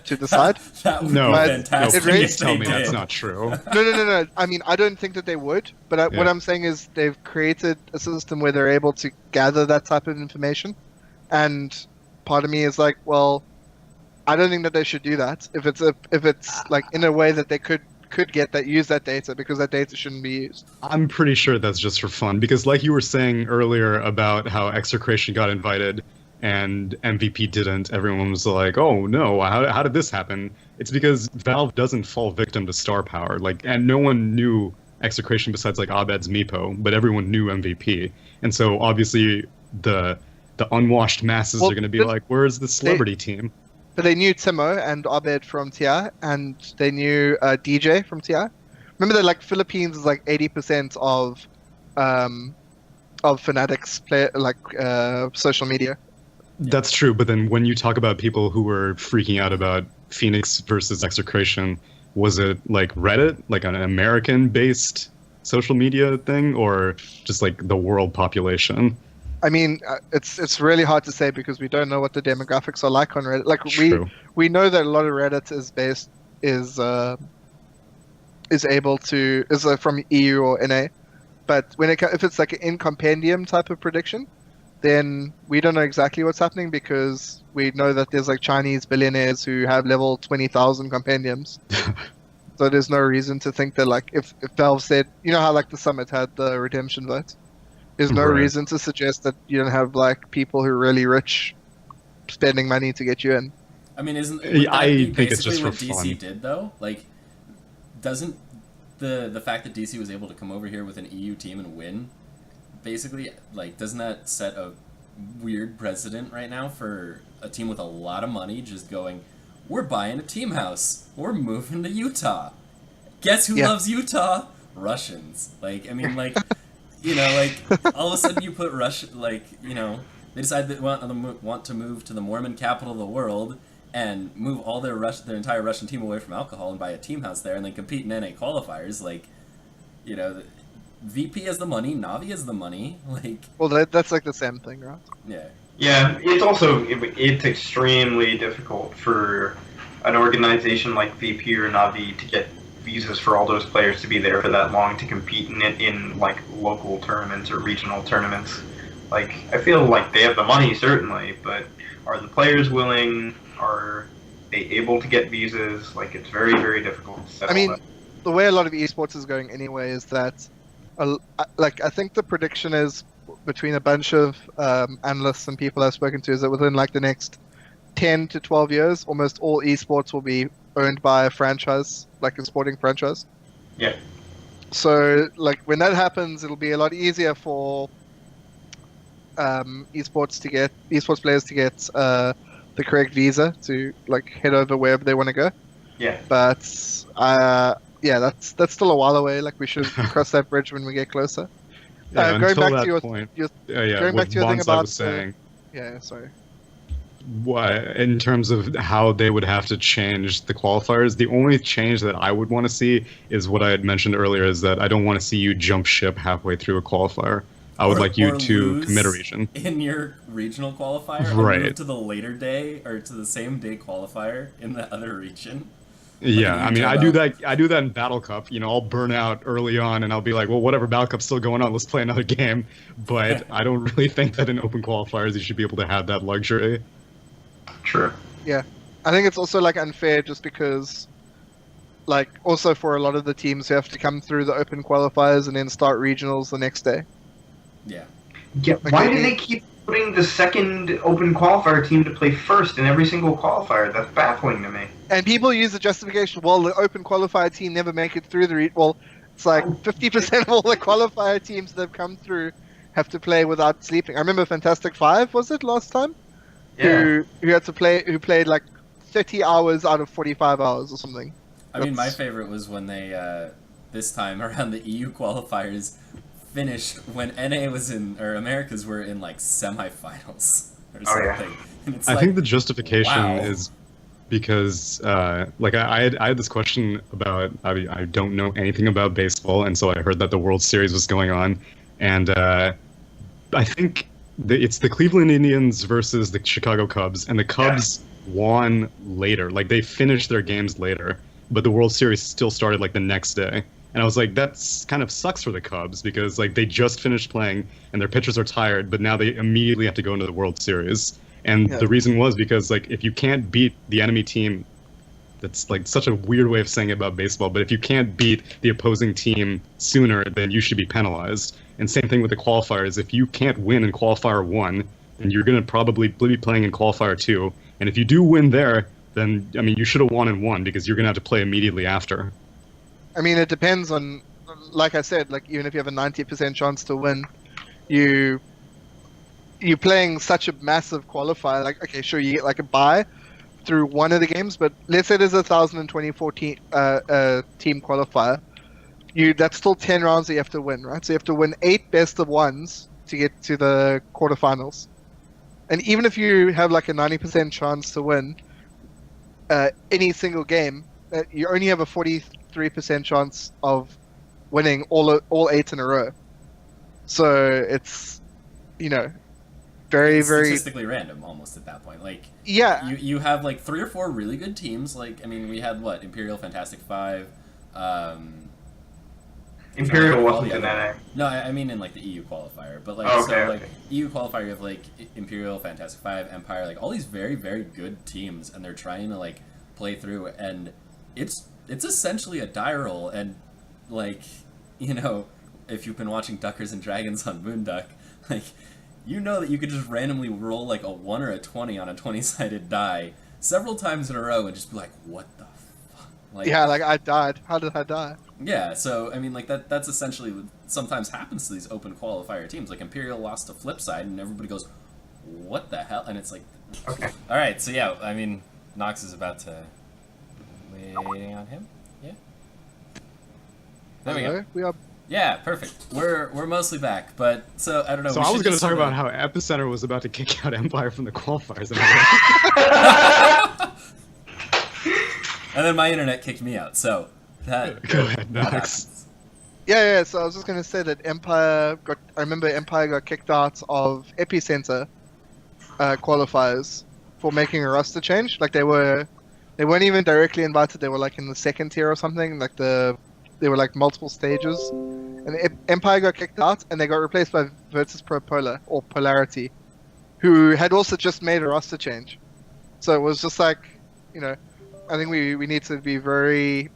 to decide. That would No, be But fantastic. it really- if they Tell me that's did. not true. No. I mean, I don't think that they would. But what Yeah. I'm saying is they've created a system where they're able to gather that type of information. And part of me is like, well, I don't think that they should do that. If it's like in a way that they could could get that use that data because that data shouldn't be used. I'm pretty sure that's just for fun because, like you were saying earlier about how Execration got invited and MVP didn't, everyone was like, "Oh no, how did this happen?" It's because Valve doesn't fall victim to star power, and no one knew Execration besides like Abed's Meepo, but everyone knew MVP, and so obviously the unwashed masses are going to be like, "Where's the celebrity team?" But they knew Timo and Abed from TI, and they knew DJ from TI. Remember that like Philippines is like 80% of Fnatic's social media. That's true, but then when you talk about people who were freaking out about Phoenix versus Execration, was it like Reddit, like an American-based social media thing, or just like the world population? I mean, it's really hard to say because we don't know what the demographics are like on Reddit. Like we know that a lot of Reddit is from EU or NA, but if it's like an in compendium type of prediction, then we don't know exactly what's happening because we know that there's like Chinese billionaires who have level 20,000 compendiums. So there's no reason to think that like if Valve said, you know how like the summit had the redemption vote. There's no reason to suggest that you don't have like people who are really rich spending money to get you in. I mean, I think it's just what for DC fun. did though? Like, doesn't the fact that DC was able to come over here with an EU team and win, basically, like, doesn't that set a weird precedent right now for a team with a lot of money just going, we're buying a team house, we're moving to Utah. Guess who loves Utah? Russians. Like, I mean, like. You know, like, all of a sudden you put Russia, like, you know, they decide they want to move to the Mormon capital of the world and move all their entire Russian team away from alcohol and buy a team house there and then compete in NA qualifiers. Like, you know, VP has the money, Navi has the money, like... Well, that's like the same thing, right? Yeah. Yeah, it's extremely difficult for an organization like VP or Navi to get visas for all those players to be there for that long to compete in like local tournaments or regional tournaments. Like, I feel like they have the money certainly, but are the players willing? Are they able to get visas? Like, it's very, very difficult to settle that. The way a lot of esports is going anyway is that, I think the prediction is between a bunch of analysts and people I've spoken to is that within like the next 10 to 12 years, almost all esports will be owned by a franchise, like a sporting franchise. Yeah. So, like, when that happens, it'll be a lot easier for esports players to get the correct visa to like head over wherever they want to go. Yeah. But that's still a while away. Like, we should cross that bridge when we get closer. Yeah, going until back that to your point. going back to your thing about was saying. Sorry. In terms of how they would have to change the qualifiers, the only change that I would want to see is what I had mentioned earlier, is that I don't want to see you jump ship halfway through a qualifier. I would like you to commit a region. In your regional qualifier, right. Or move to the later day, or to the same day qualifier in the other region. Yeah, I mean, I do that in Battle Cup. You know, I'll burn out early on, and I'll be like, well, whatever, Battle Cup's still going on, let's play another game. But I don't really think that in open qualifiers you should be able to have that luxury. True. Yeah, I think it's also like unfair just because, like, also for a lot of the teams who have to come through the open qualifiers and then start regionals the next day. Yeah. Yeah. Like, why do they keep putting the second open qualifier team to play first in every single qualifier? That's baffling to me. And people use the justification, well, the open qualifier team never make it through the well, it's like 50% of all the qualifier teams that have come through have to play without sleeping. I remember Fantastic Five, was it last time? Yeah. Who had to play? Who played like 30 hours out of 45 hours or something. I mean, my favorite was when they this time around the EU qualifiers finished when NA was or Americas were in like semifinals or something. Yeah. And it's I think the justification wow. is because like I had this question about I don't know anything about baseball, and so I heard that the World Series was going on, and I think it's the Cleveland Indians versus the Chicago Cubs, and the Cubs won later. Like, they finished their games later, but the World Series still started like the next day. And I was like, that's kind of sucks for the Cubs because like they just finished playing and their pitchers are tired, but now they immediately have to go into the World Series. And the reason was because like if you can't beat the enemy team That's like such a weird way of saying it about baseball. But if you can't beat the opposing team sooner, then you should be penalized. And same thing with the qualifiers. If you can't win in qualifier 1, then you're going to probably be playing in qualifier 2. And if you do win there, then I mean you should have won in 1 because you're going to have to play immediately after. I mean, it depends on, like I said, like even if you have a 90% chance to win, you're playing such a massive qualifier. Like, okay, sure, you get like a bye through one of the games, but let's say there's a 1,024 team qualifier. That's still 10 rounds that you have to win, right? So you have to win 8 best of ones to get to the quarterfinals. And even if you have like a 90% chance to win any single game, you only have a 43% chance of winning all 8 in a row. So it's, very, very statistically random almost at that point. Like, yeah, you have like 3 or 4 really good teams. Like, I mean, we had what, Imperial, Fantastic Five. Imperial wasn't in that. No, I mean in like the EU qualifier. But like, okay. EU qualifier, you have like Imperial, Fantastic Five, Empire, like all these very, very good teams, and they're trying to like play through, and it's essentially a die roll. And like, if you've been watching Duckers and Dragons on Moonduck, like, that you could just randomly roll like a 1 or a 20 on a 20-sided die several times in a row and just be like, what the fuck? Like, yeah, like I died. How did I die? Yeah, so I mean, like that's essentially what sometimes happens to these open qualifier teams. Like Imperial lost to Flipside, and everybody goes, "What the hell?" And it's like, okay, all right, so yeah, I mean, Nox is about to waiting on him. Yeah, there we go. We are. Yeah, perfect. We're mostly back, but so I don't know. So I was going to talk about how Epicenter was about to kick out Empire from the qualifiers. And then my internet kicked me out. So that go ahead, Nox. Yeah. So I was just going to say that I remember Empire got kicked out of Epicenter qualifiers for making a roster change. Like they weren't even directly invited. They were like in the second tier or something. Like they were like multiple stages. And Empire got kicked out, and they got replaced by Virtus Pro Polar, or Polarity, who had also just made a roster change. So it was just like, I think we need to be very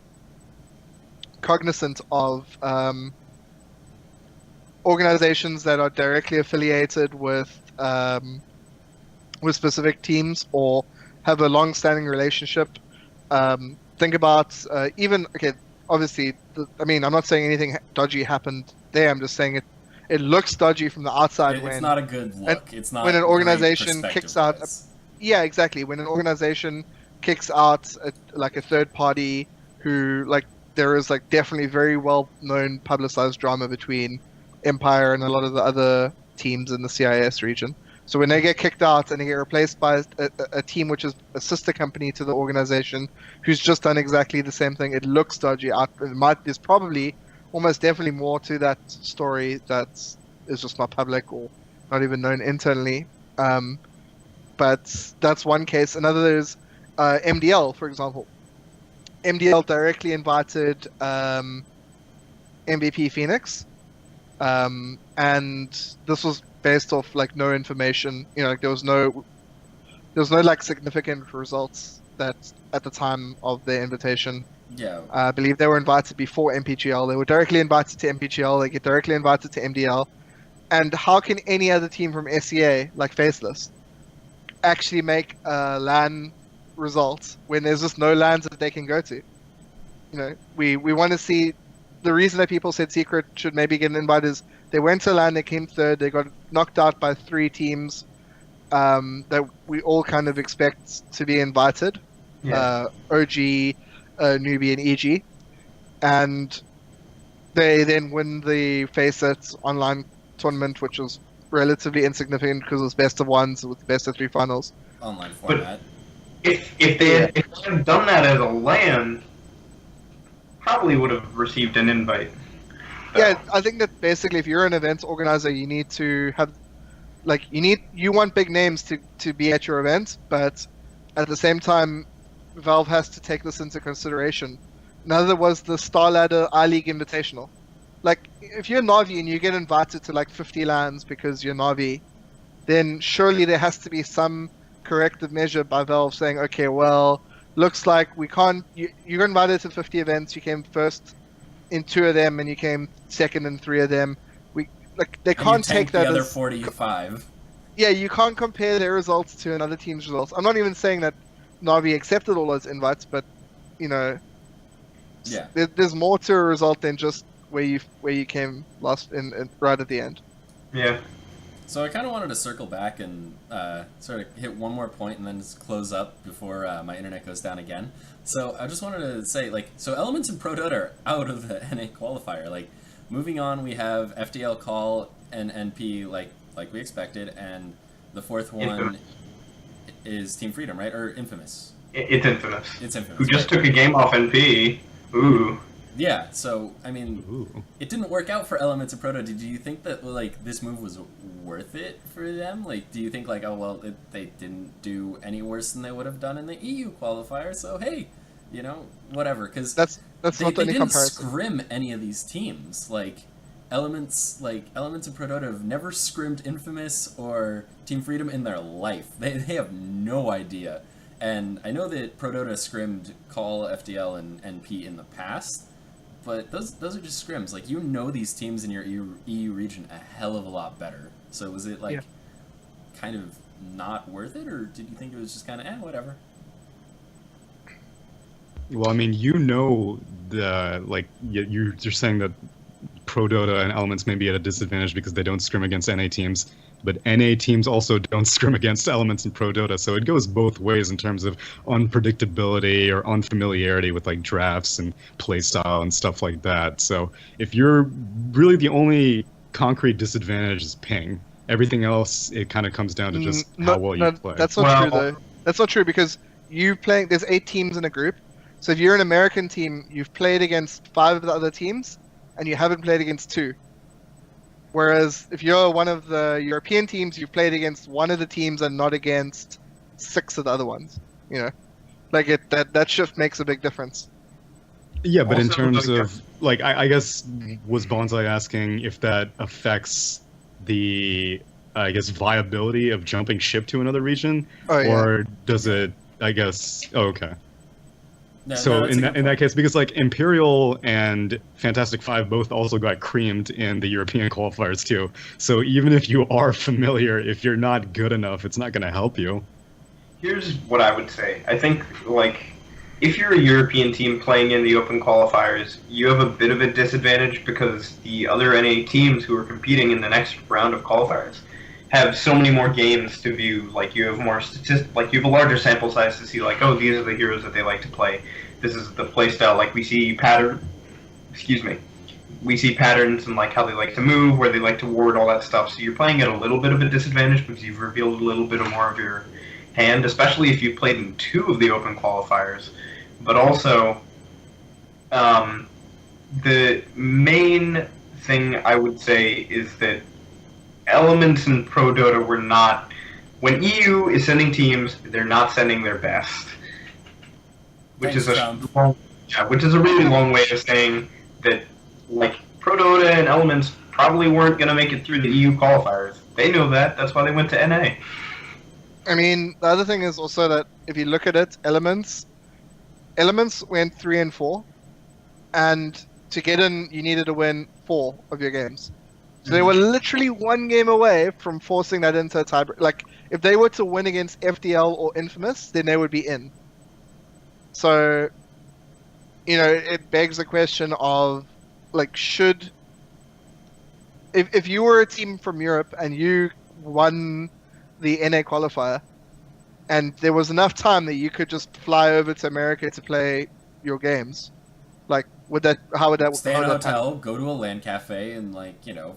cognizant of organizations that are directly affiliated with specific teams or have a long-standing relationship. Think about obviously, I'm not saying anything dodgy happened there. I'm just saying it looks dodgy from the outside. It's not a good look. It's not when an organization kicks out. Yeah, exactly. When an organization kicks out a third party who there is definitely very well known publicized drama between Empire and a lot of the other teams in the CIS region. So when they get kicked out and they get replaced by a team which is a sister company to the organization who's just done exactly the same thing, it looks dodgy. There's probably almost definitely more to that story that is just not public or not even known internally. But that's one case. Another is MDL, for example. MDL directly invited MVP Phoenix, and this was based off no information. There was no significant results that at the time of their invitation. Yeah. I believe they were invited before MPGL. They were directly invited to MPGL. They get directly invited to MDL. And how can any other team from SEA, like Faceless, actually make LAN results when there's just no LANs that they can go to? We want to see. The reason that people said Secret should maybe get an invite is they went to LAN, they came third, they got knocked out by 3 teams that we all kind of expect to be invited. Yeah. OG, Newbie, and EG. And they then win the Faceit online tournament, which was relatively insignificant because it was best of ones with the best of 3 finals. Online format. If they had done that as a LAN, probably would have received an invite. Yeah, I think that basically if you're an event organizer, you need to have, you want big names to be at your event, but at the same time, Valve has to take this into consideration. Another was the Star Ladder I-League Invitational. If you're Navi and you get invited to 50 LANs because you're Navi, then surely there has to be some corrective measure by Valve saying, okay, well, looks like we can't. You got invited to 50 events. You came first in 2 of them, and you came second in 3 of them. They And can't you take tanked that the other as 45. yeah. You can't compare their results to another team's results. I'm not even saying that Navi accepted all those invites, but Yeah. there's more to a result than just where you came last in right at the end. Yeah. So I kind of wanted to circle back and sort of hit one more point and then just close up before my internet goes down again. So I just wanted to say, like, so Elements and Pro Dota are out of the NA qualifier. Like, moving on, we have FDL Call and NP like we expected, and the fourth one Infamous. is Team Freedom, right? Or Infamous? It's Infamous. It's Infamous. Who just right? took a game off NP. Ooh. Yeah, so, I mean, Ooh. it didn't work out for Elements and Proto. Did you think that, like, this move was worth it for them? Like, do you think, like, oh, well, they didn't do any worse than they would have done in the EU qualifier, so, hey, you know, whatever. Because That's they not any didn't comparison. scrim any of these teams. Like, Elements and Proto have never scrimmed Infamous or Team Freedom in their life. They have no idea. And I know that Prodota scrimmed Call, FDL, and NP in the past, but those are just scrims. Like, you know these teams in your EU region a hell of a lot better. So was it, like, kind of not worth it, or did you think it was just kind of, whatever? Well, I mean, you're saying that Pro Dota and Elements may be at a disadvantage because they don't scrim against NA teams, but NA teams also don't scrim against Elements in Pro Dota, so it goes both ways in terms of unpredictability or unfamiliarity with like drafts and playstyle and stuff like that. So if you're really the only concrete disadvantage is ping, everything else it kind of comes down to just how well you play. That's not true though. That's not true because there's 8 teams in a group. So if you're an American team, you've played against 5 of the other teams, and you haven't played against 2. Whereas if you're one of the European teams, you've played against 1 of the teams and not against 6 of the other ones. You know, like that shift makes a big difference. Yeah, but in Also, terms like, of like, I guess was Bonsai asking if that affects the viability of jumping ship to another region, Oh, yeah. or does it? I guess. Oh, okay. No, So that's a good in that point. case, because like Imperial and Fantastic Five both also got creamed in the European qualifiers too. So even if you are familiar, if you're not good enough, it's not going to help you. Here's what I would say. I think, like, if you're a European team playing in the open qualifiers, you have a bit of a disadvantage because the other NA teams who are competing in the next round of qualifiers have so many more games to view. Like, you have more you have a larger sample size to see, like, oh, these are the heroes that they like to play. This is the playstyle. Like, we see patterns and, like, how they like to move, where they like to ward, all that stuff. So you're playing at a little bit of a disadvantage because you've revealed a little bit more of your hand, especially if you've played in 2 of the open qualifiers. But also, the main thing I would say is that Elements and Pro Dota were not... When EU is sending teams, they're not sending their best. Which is a really long way of saying that, like, Pro Dota and Elements probably weren't going to make it through the EU qualifiers. They know that. That's why they went to NA. I mean, the other thing is also that if you look at it, Elements went 3 and 4, and to get in, you needed to win 4 of your games. So they were literally 1 game away from forcing that into a tiebreak. Like, if they were to win against FDL or Infamous, then they would be in. So, you know, it begs the question of, like, if you were a team from Europe and you won the NA qualifier, and there was enough time that you could just fly over to America to play your games, like, how would that Stay in a hotel, go to a LAN cafe in, like, you know,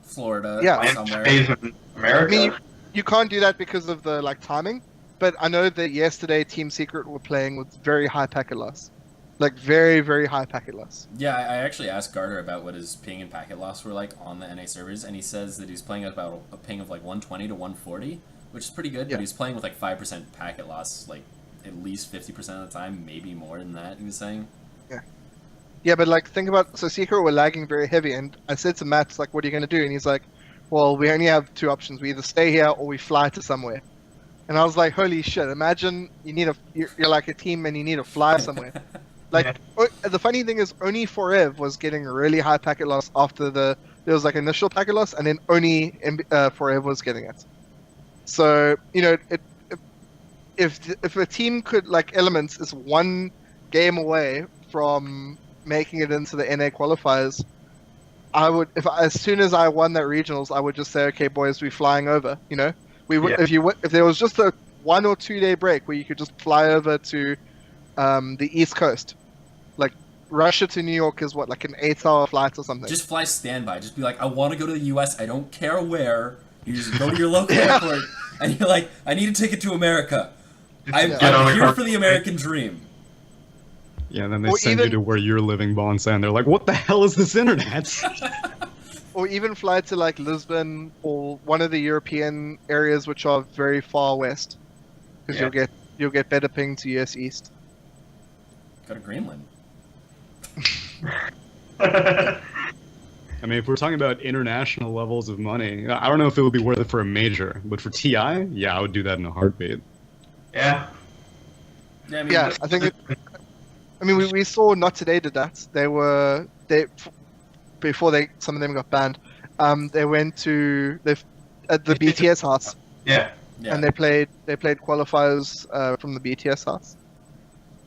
Florida somewhere. Stays in America. I mean, you can't do that because of the, like, timing, but I know that yesterday Team Secret were playing with very high packet loss. Like, very, very high packet loss. Yeah, I actually asked Garter about what his ping and packet loss were like on the NA servers, and he says that he's playing at about a ping of like 120 to 140, which is pretty good, Yeah. but he's playing with like 5% packet loss, like at least 50% of the time, maybe more than that, he was saying. Yeah, but, like, think about... So Secret were lagging very heavy, and I said to Matt, like, what are you going to do? And he's like, well, we only have 2 options. We either stay here or we fly to somewhere. And I was like, holy shit! Imagine you're like a team and you need to fly somewhere. Like the funny thing is, only Forev was getting really high packet loss after there was like initial packet loss, and then only Forev was getting it. So if a team could like Elements is one game away from making it into the NA qualifiers, I would as soon as I won that regionals, I would just say, okay, boys, we're flying over. We would if there was just a 1 or 2 day break where you could just fly over to the East Coast, like Russia to New York is what, like an 8-hour flight or something. Just fly standby. Just be like, I want to go to the U.S. I don't care where. You just go to your local airport, and you're like, I need a ticket to America. I'm here for the American dream. Yeah, and then they send you to where you're living, Bonsa, and they're like, what the hell is this internet? Or even fly to like Lisbon or one of the European areas which are very far west, because you'll get better ping to US East. Go to Greenland. I mean, if we're talking about international levels of money, I don't know if it would be worth it for a major, but for TI, yeah, I would do that in a heartbeat. Yeah. Yeah, I think we saw Not Today did that. Before some of them got banned, they went to at the BTS house. Yeah. And they played qualifiers from the BTS house.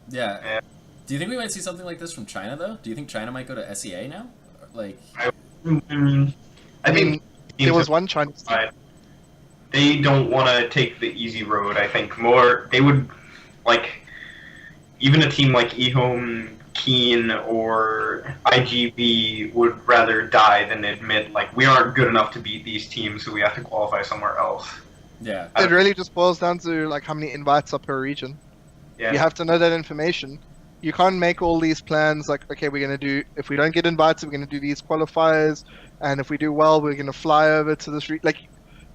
Yeah. Do you think we might see something like this from China though? Do you think China might go to SEA now? Like, I mean, there was one Chinese. They don't want to take the easy road. I think more they would like even a team like eHome, Keen, or IGB would rather die than admit like we aren't good enough to beat these teams, so we have to qualify somewhere else. Yeah. It really just boils down to like how many invites are per region. Yeah. You have to know that information. You can't make all these plans like, okay, we're going to do, if we don't get invited, we're going to do these qualifiers, and if we do well, we're going to fly over to this like,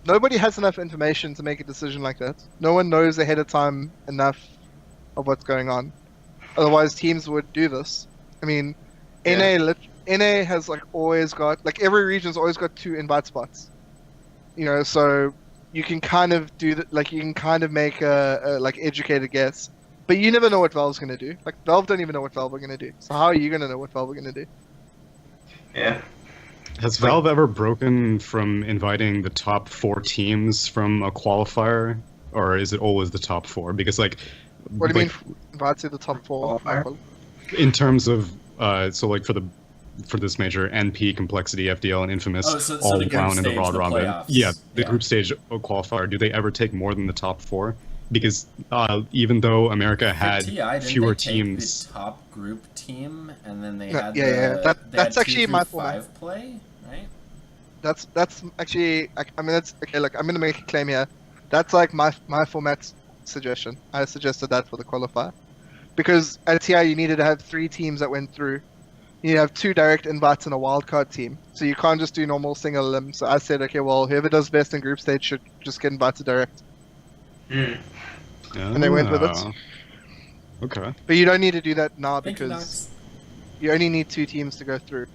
nobody has enough information to make a decision like that. No one knows ahead of time enough of what's going on. Otherwise, teams would do this. I mean, NA has like always got, like every region's always got 2 invite spots. So you can kind of do that, like you can kind of make a like educated guess. But you never know what Valve's going to do. Like, Valve don't even know what Valve are going to do. So how are you going to know what Valve are going to do? Yeah. Has Valve ever broken from inviting the top 4 teams from a qualifier? Or is it always the top 4? Because, like... What do you mean, invite to the top 4? In terms of, so, like, for this major, NP, Complexity, FDL, and Infamous, all wound in the Rod Robin. Yeah, the group stage qualifier, do they ever take more than the top 4? Because even though America had fewer teams, the top group team, and then they had that's actually my 5 play, right? That's actually, I mean, that's okay. Look, I'm gonna make a claim here. That's like my format suggestion. I suggested that for the qualifier because at TI you needed to have 3 teams that went through. You have 2 direct invites and a wildcard team, so you can't just do normal single limb. So I said, okay, well, whoever does best in group stage should just get invited direct. And they went with it. Okay. But you don't need to do that now because you only need 2 teams to go through.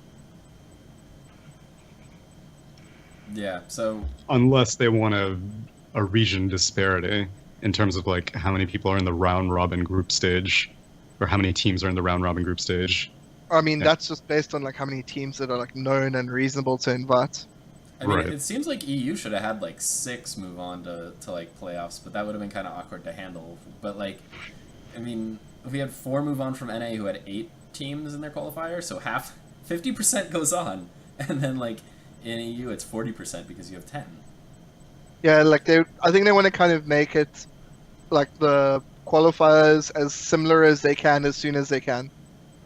Yeah, so... Unless they want a region disparity in terms of like how many people are in the round-robin group stage, or how many teams are in the round-robin group stage. I mean, that's just based on like how many teams that are like known and reasonable to invite. I mean, it seems like EU should have had like 6 move on to like playoffs, but that would have been kind of awkward to handle. But like, I mean, if we had 4 move on from NA who had 8 teams in their qualifier, so 50% goes on, and then like in EU it's 40% because you have 10. Yeah, like I think they want to kind of make it like the qualifiers as similar as they can as soon as they can.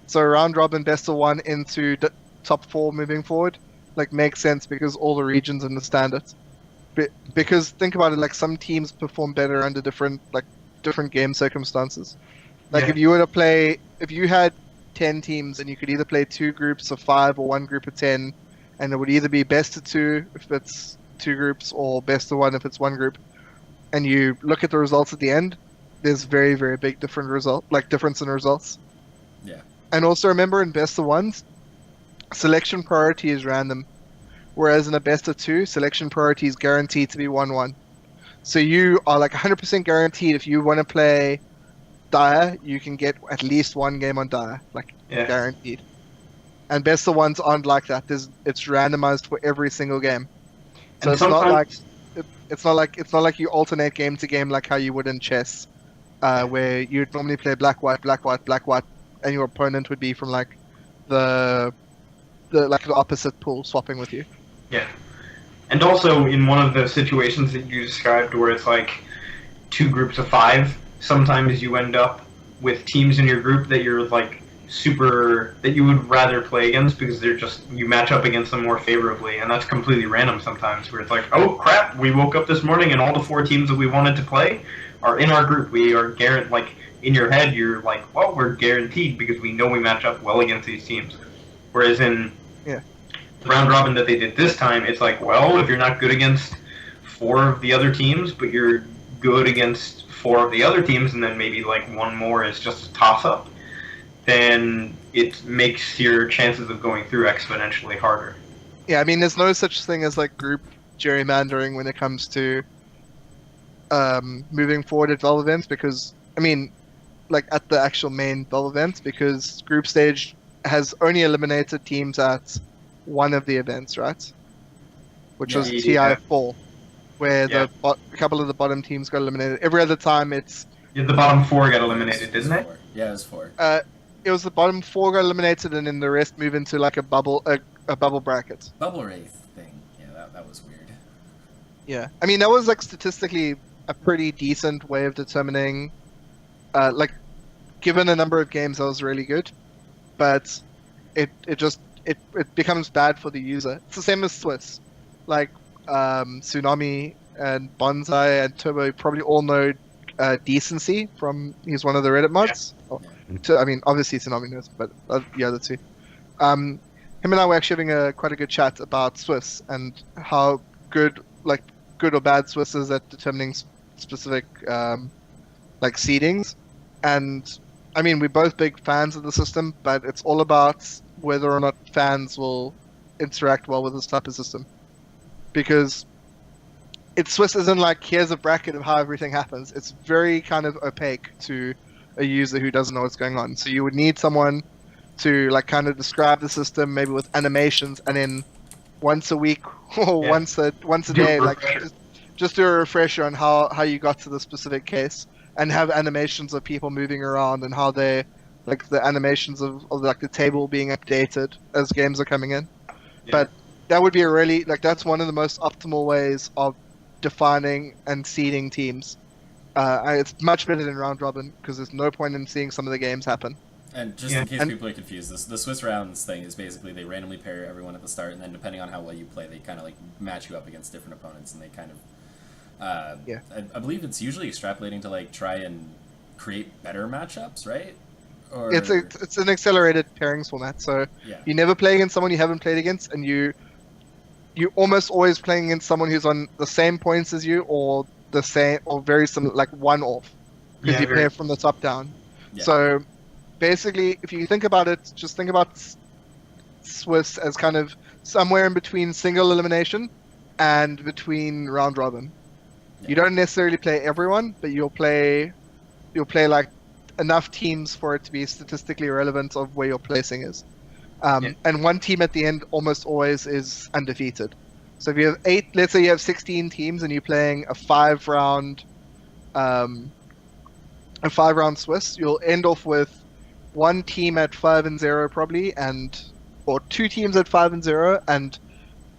So round robin best of 1 into top 4 moving forward. Like makes sense because all the regions understand it. Because think about it, like some teams perform better under different game circumstances. Like if you were to play, if you had 10 teams and you could either play 2 groups of 5 or 1 group of 10, and it would either be best of 2 if it's 2 groups or best of 1 if it's 1 group, and you look at the results at the end, there's very, very big difference in results. Yeah. And also remember in best of 1s, selection priority is random, whereas in a best of 2, selection priority is guaranteed to be 1-1. So you are like 100% guaranteed if you want to play Dire, you can get at least one game on Dire, like Yeah. guaranteed. And best of ones aren't like that. It's randomized for every single game. So And it's not like sometimes it's not like you alternate game to game like how you would in chess, where you'd normally play black white, black white, black white, and your opponent would be from like the opposite pool swapping with you. yeah. And also in one of the situations that you described where it's like 2 groups of 5, sometimes you end up with teams in your group that you're like that you would rather play against because you match up against them more favorably, and that's completely random sometimes where it's like, oh crap, we woke up this morning and all the 4 teams that we wanted to play are in our group. We are guaranteed, like in your head you're like, well, we're guaranteed because we know we match up well against these teams. Whereas in the round robin that they did this time, it's like, well, if you're not good against 4 of the other teams, but you're good against 4 of the other teams, and then maybe like 1 more is just a toss-up, then it makes your chances of going through exponentially harder. Yeah, I mean, there's no such thing as like group gerrymandering when it comes to moving forward at Valve events, because I mean, like at the actual main Valve events, because group stage has only eliminated teams at one of the events, right? Which was TI4, where a couple of the bottom teams got eliminated. Every other time, it's the bottom 4 got eliminated, didn't they? Yeah, it was 4. It was the bottom 4 got eliminated, and then the rest move into like a bubble bracket. Bubble Wraith thing. Yeah, that was weird. Yeah, I mean that was like statistically a pretty decent way of determining, like, given a number of games, that was really good, but it becomes bad for the user. It's the same as Swiss, like Tsunami and Bonsai and Turbo probably all know Decency from he's one of the Reddit mods. Yeah. I mean, obviously Tsunami knows, but the other two. Him and I were actually having quite a good chat about Swiss and how good or bad Swiss is at determining specific like seedings. And I mean, we're both big fans of the system, but it's all about whether or not fans will interact well with this type of system. Because Swiss isn't like, here's a bracket of how everything happens. It's very kind of opaque to a user who doesn't know what's going on. So you would need someone to like kind of describe the system, maybe with animations, and then once a week or once a day, like just do a refresher on how you got to the specific case, and have animations of people moving around and how they like the animations of like the table being updated as games are coming in. Yeah. But that would be a really that's one of the most optimal ways of defining and seeding teams. It's much better than round robin because there's no point in seeing some of the games happen. And just in case people are confused, the Swiss rounds thing is basically they randomly pair everyone at the start, and then depending on how well you play, they kind of like match you up against different opponents, and they kind of I believe it's usually extrapolating to like try and create better matchups, right? Or it's an accelerated pairings format, so you never play against someone you haven't played against, and you almost always playing against someone who's on the same points as you or the same or very similar, like one off, because you play from the top down. Yeah. So basically, if you think about it, just think about Swiss as kind of somewhere in between single elimination and between round robin. Yeah. You don't necessarily play everyone, but you'll play like enough teams for it to be statistically relevant of where your placing is. And one team at the end almost always is undefeated. So if you have let's say you have 16 teams and you're playing a 5-round Swiss, you'll end off with one team at 5-0 probably, or 2 teams at 5-0, and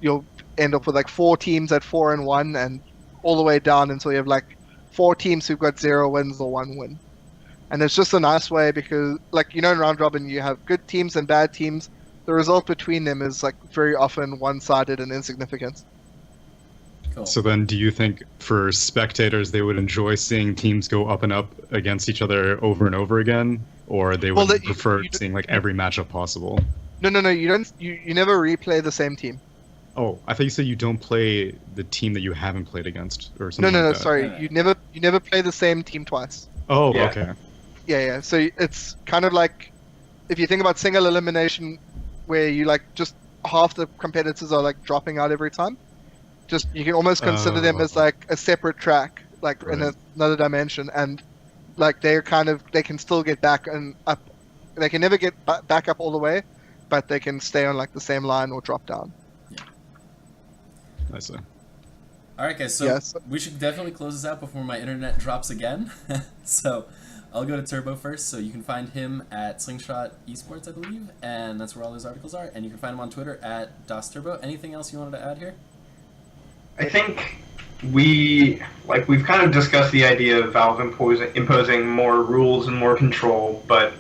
you'll end up with like 4 teams at 4-1, and all the way down until you have like 4 teams who've got 0 wins or 1 win. And it's just a nice way because, like, in round robin you have good teams and bad teams. The result between them is like very often one-sided and insignificant. Cool. So then, do you think for spectators they would enjoy seeing teams go up and up against each other over and over again, or they would prefer seeing like every matchup possible? No. You don't. You never replay the same team. Oh, I thought you said you don't play the team that you haven't played against, or something. No. Like that. Sorry, you never play the same team twice. Oh, okay. Yeah. So it's kind of like if you think about single elimination, where you like just half the competitors are like dropping out every time. Just you can almost consider them as like a separate track, like in another dimension, and like they can still get back and up. They can never get back up all the way, but they can stay on like the same line or drop down. Yeah. I see. All right, guys. So we should definitely close this out before my internet drops again. So I'll go to Turbo first. So you can find him at Slingshot Esports, I believe, and that's where all his articles are. And you can find him on Twitter at DasTurbo. Anything else you wanted to add here? I think we've kind of discussed the idea of Valve imposing more rules and more control, but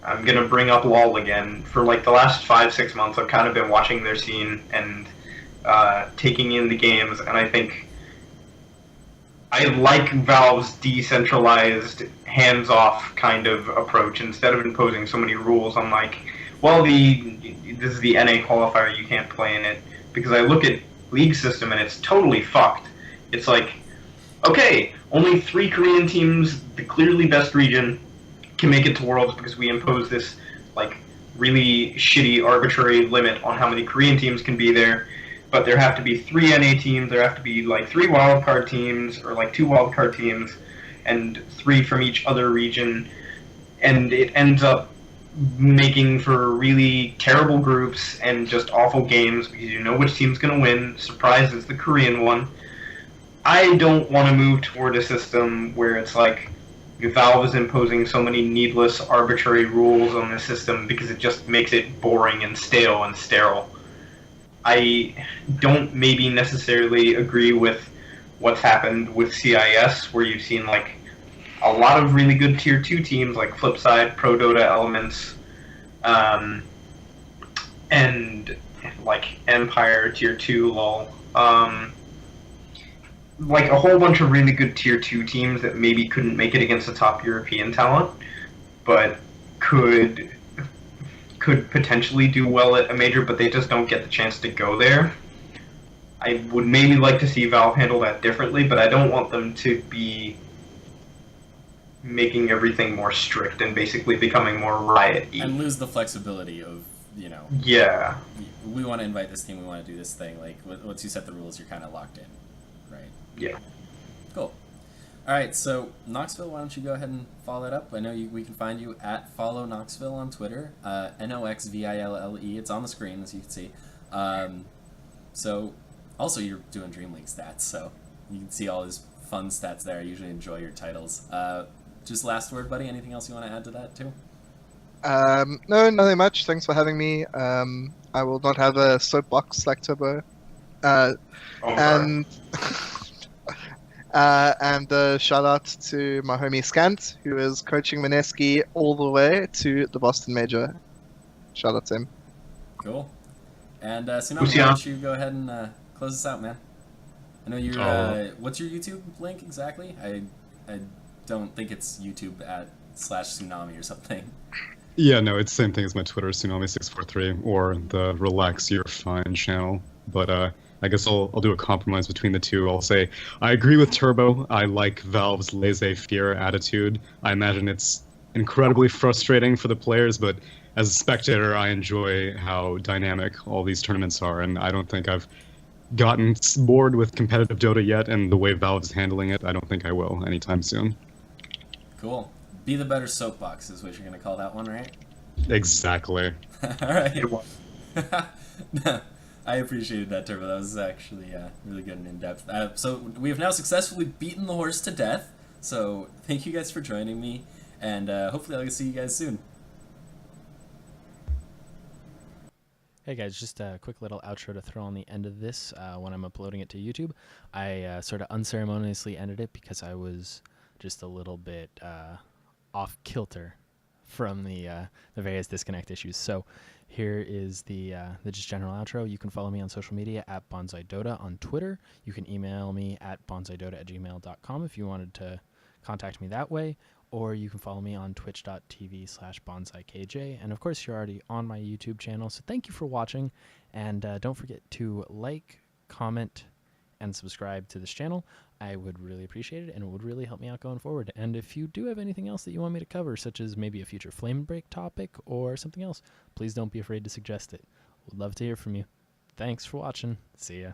I'm gonna bring up LoL again. For like the last 5-6 months, I've kind of been watching their scene and taking in the games, and I think I like Valve's decentralized, hands-off kind of approach. Instead of imposing so many rules, I'm like, well, this is the NA qualifier, you can't play in it. Because I look at League system and it's totally fucked. It's like, okay, only 3 Korean teams, the clearly best region, can make it to Worlds because we impose this like really shitty arbitrary limit on how many Korean teams can be there. But there have to be 3 NA teams, there have to be like 3 wildcard teams, or like 2 wildcard teams, and 3 from each other region, and it ends up making for really terrible groups and just awful games because you know which team's going to win. Surprise, it's the Korean one. I don't want to move toward a system where it's like Valve is imposing so many needless, arbitrary rules on the system because it just makes it boring and stale and sterile. I don't maybe necessarily agree with what's happened with CIS, where you've seen like a lot of really good Tier 2 teams like Flipside, Pro Dota Elements, and like Empire, Tier 2, LoL. Like a whole bunch of really good Tier 2 teams that maybe couldn't make it against the top European talent, but could potentially do well at a major, but they just don't get the chance to go there. I would maybe like to see Valve handle that differently, but I don't want them to be making everything more strict and basically becoming more riot-y. And lose the flexibility of, you know... Yeah. We want to invite this team, we want to do this thing. Like, once you set the rules, you're kind of locked in, right? Yeah. Cool. Alright, so Noxville, why don't you go ahead and follow that up? I know we can find you at Follow Noxville on Twitter, Noxville. It's on the screen, as you can see. So, also you're doing Dream League stats, so you can see all his fun stats there. I usually enjoy your titles. Just last word, buddy. Anything else you want to add to that, too? No, nothing much. Thanks for having me. I will not have a soapbox like Turbo. And shout out to my homie Scant, who is coaching Mineski all the way to the Boston Major. Shout out to him. Cool. And Tsunami, why don't you go ahead and close this out, man? I know you're. What's your YouTube link exactly? I don't think it's YouTube /Tsunami or something. Yeah, no, it's the same thing as my Twitter, Tsunami643, or the Relax You're Fine channel. But I guess I'll do a compromise between the two. I'll say I agree with Turbo. I like Valve's laissez-faire attitude. I imagine it's incredibly frustrating for the players, but as a spectator, I enjoy how dynamic all these tournaments are, and I don't think I've gotten bored with competitive Dota yet, and the way Valve is handling it, I don't think I will anytime soon. Cool. Be the better soapbox is what you're going to call that one, right? Exactly. All right. I appreciated that, Turbo. That was actually really good and in-depth. So we have now successfully beaten the horse to death. So thank you guys for joining me, and hopefully I'll see you guys soon. Hey guys, just a quick little outro to throw on the end of this when I'm uploading it to YouTube. I sort of unceremoniously ended it because I was just a little bit off kilter from the various disconnect issues. So here is the just general outro. You can follow me on social media at BonsaiDota on Twitter. You can email me at bonsaidota@gmail.com if you wanted to contact me that way. Or you can follow me on twitch.tv/bonsaikj. And of course, you're already on my YouTube channel. So thank you for watching. And don't forget to like, comment, and subscribe to this channel. I would really appreciate it, and it would really help me out going forward. And if you do have anything else that you want me to cover, such as maybe a future Flamebreak topic or something else, please don't be afraid to suggest it. Would love to hear from you. Thanks for watching. See ya.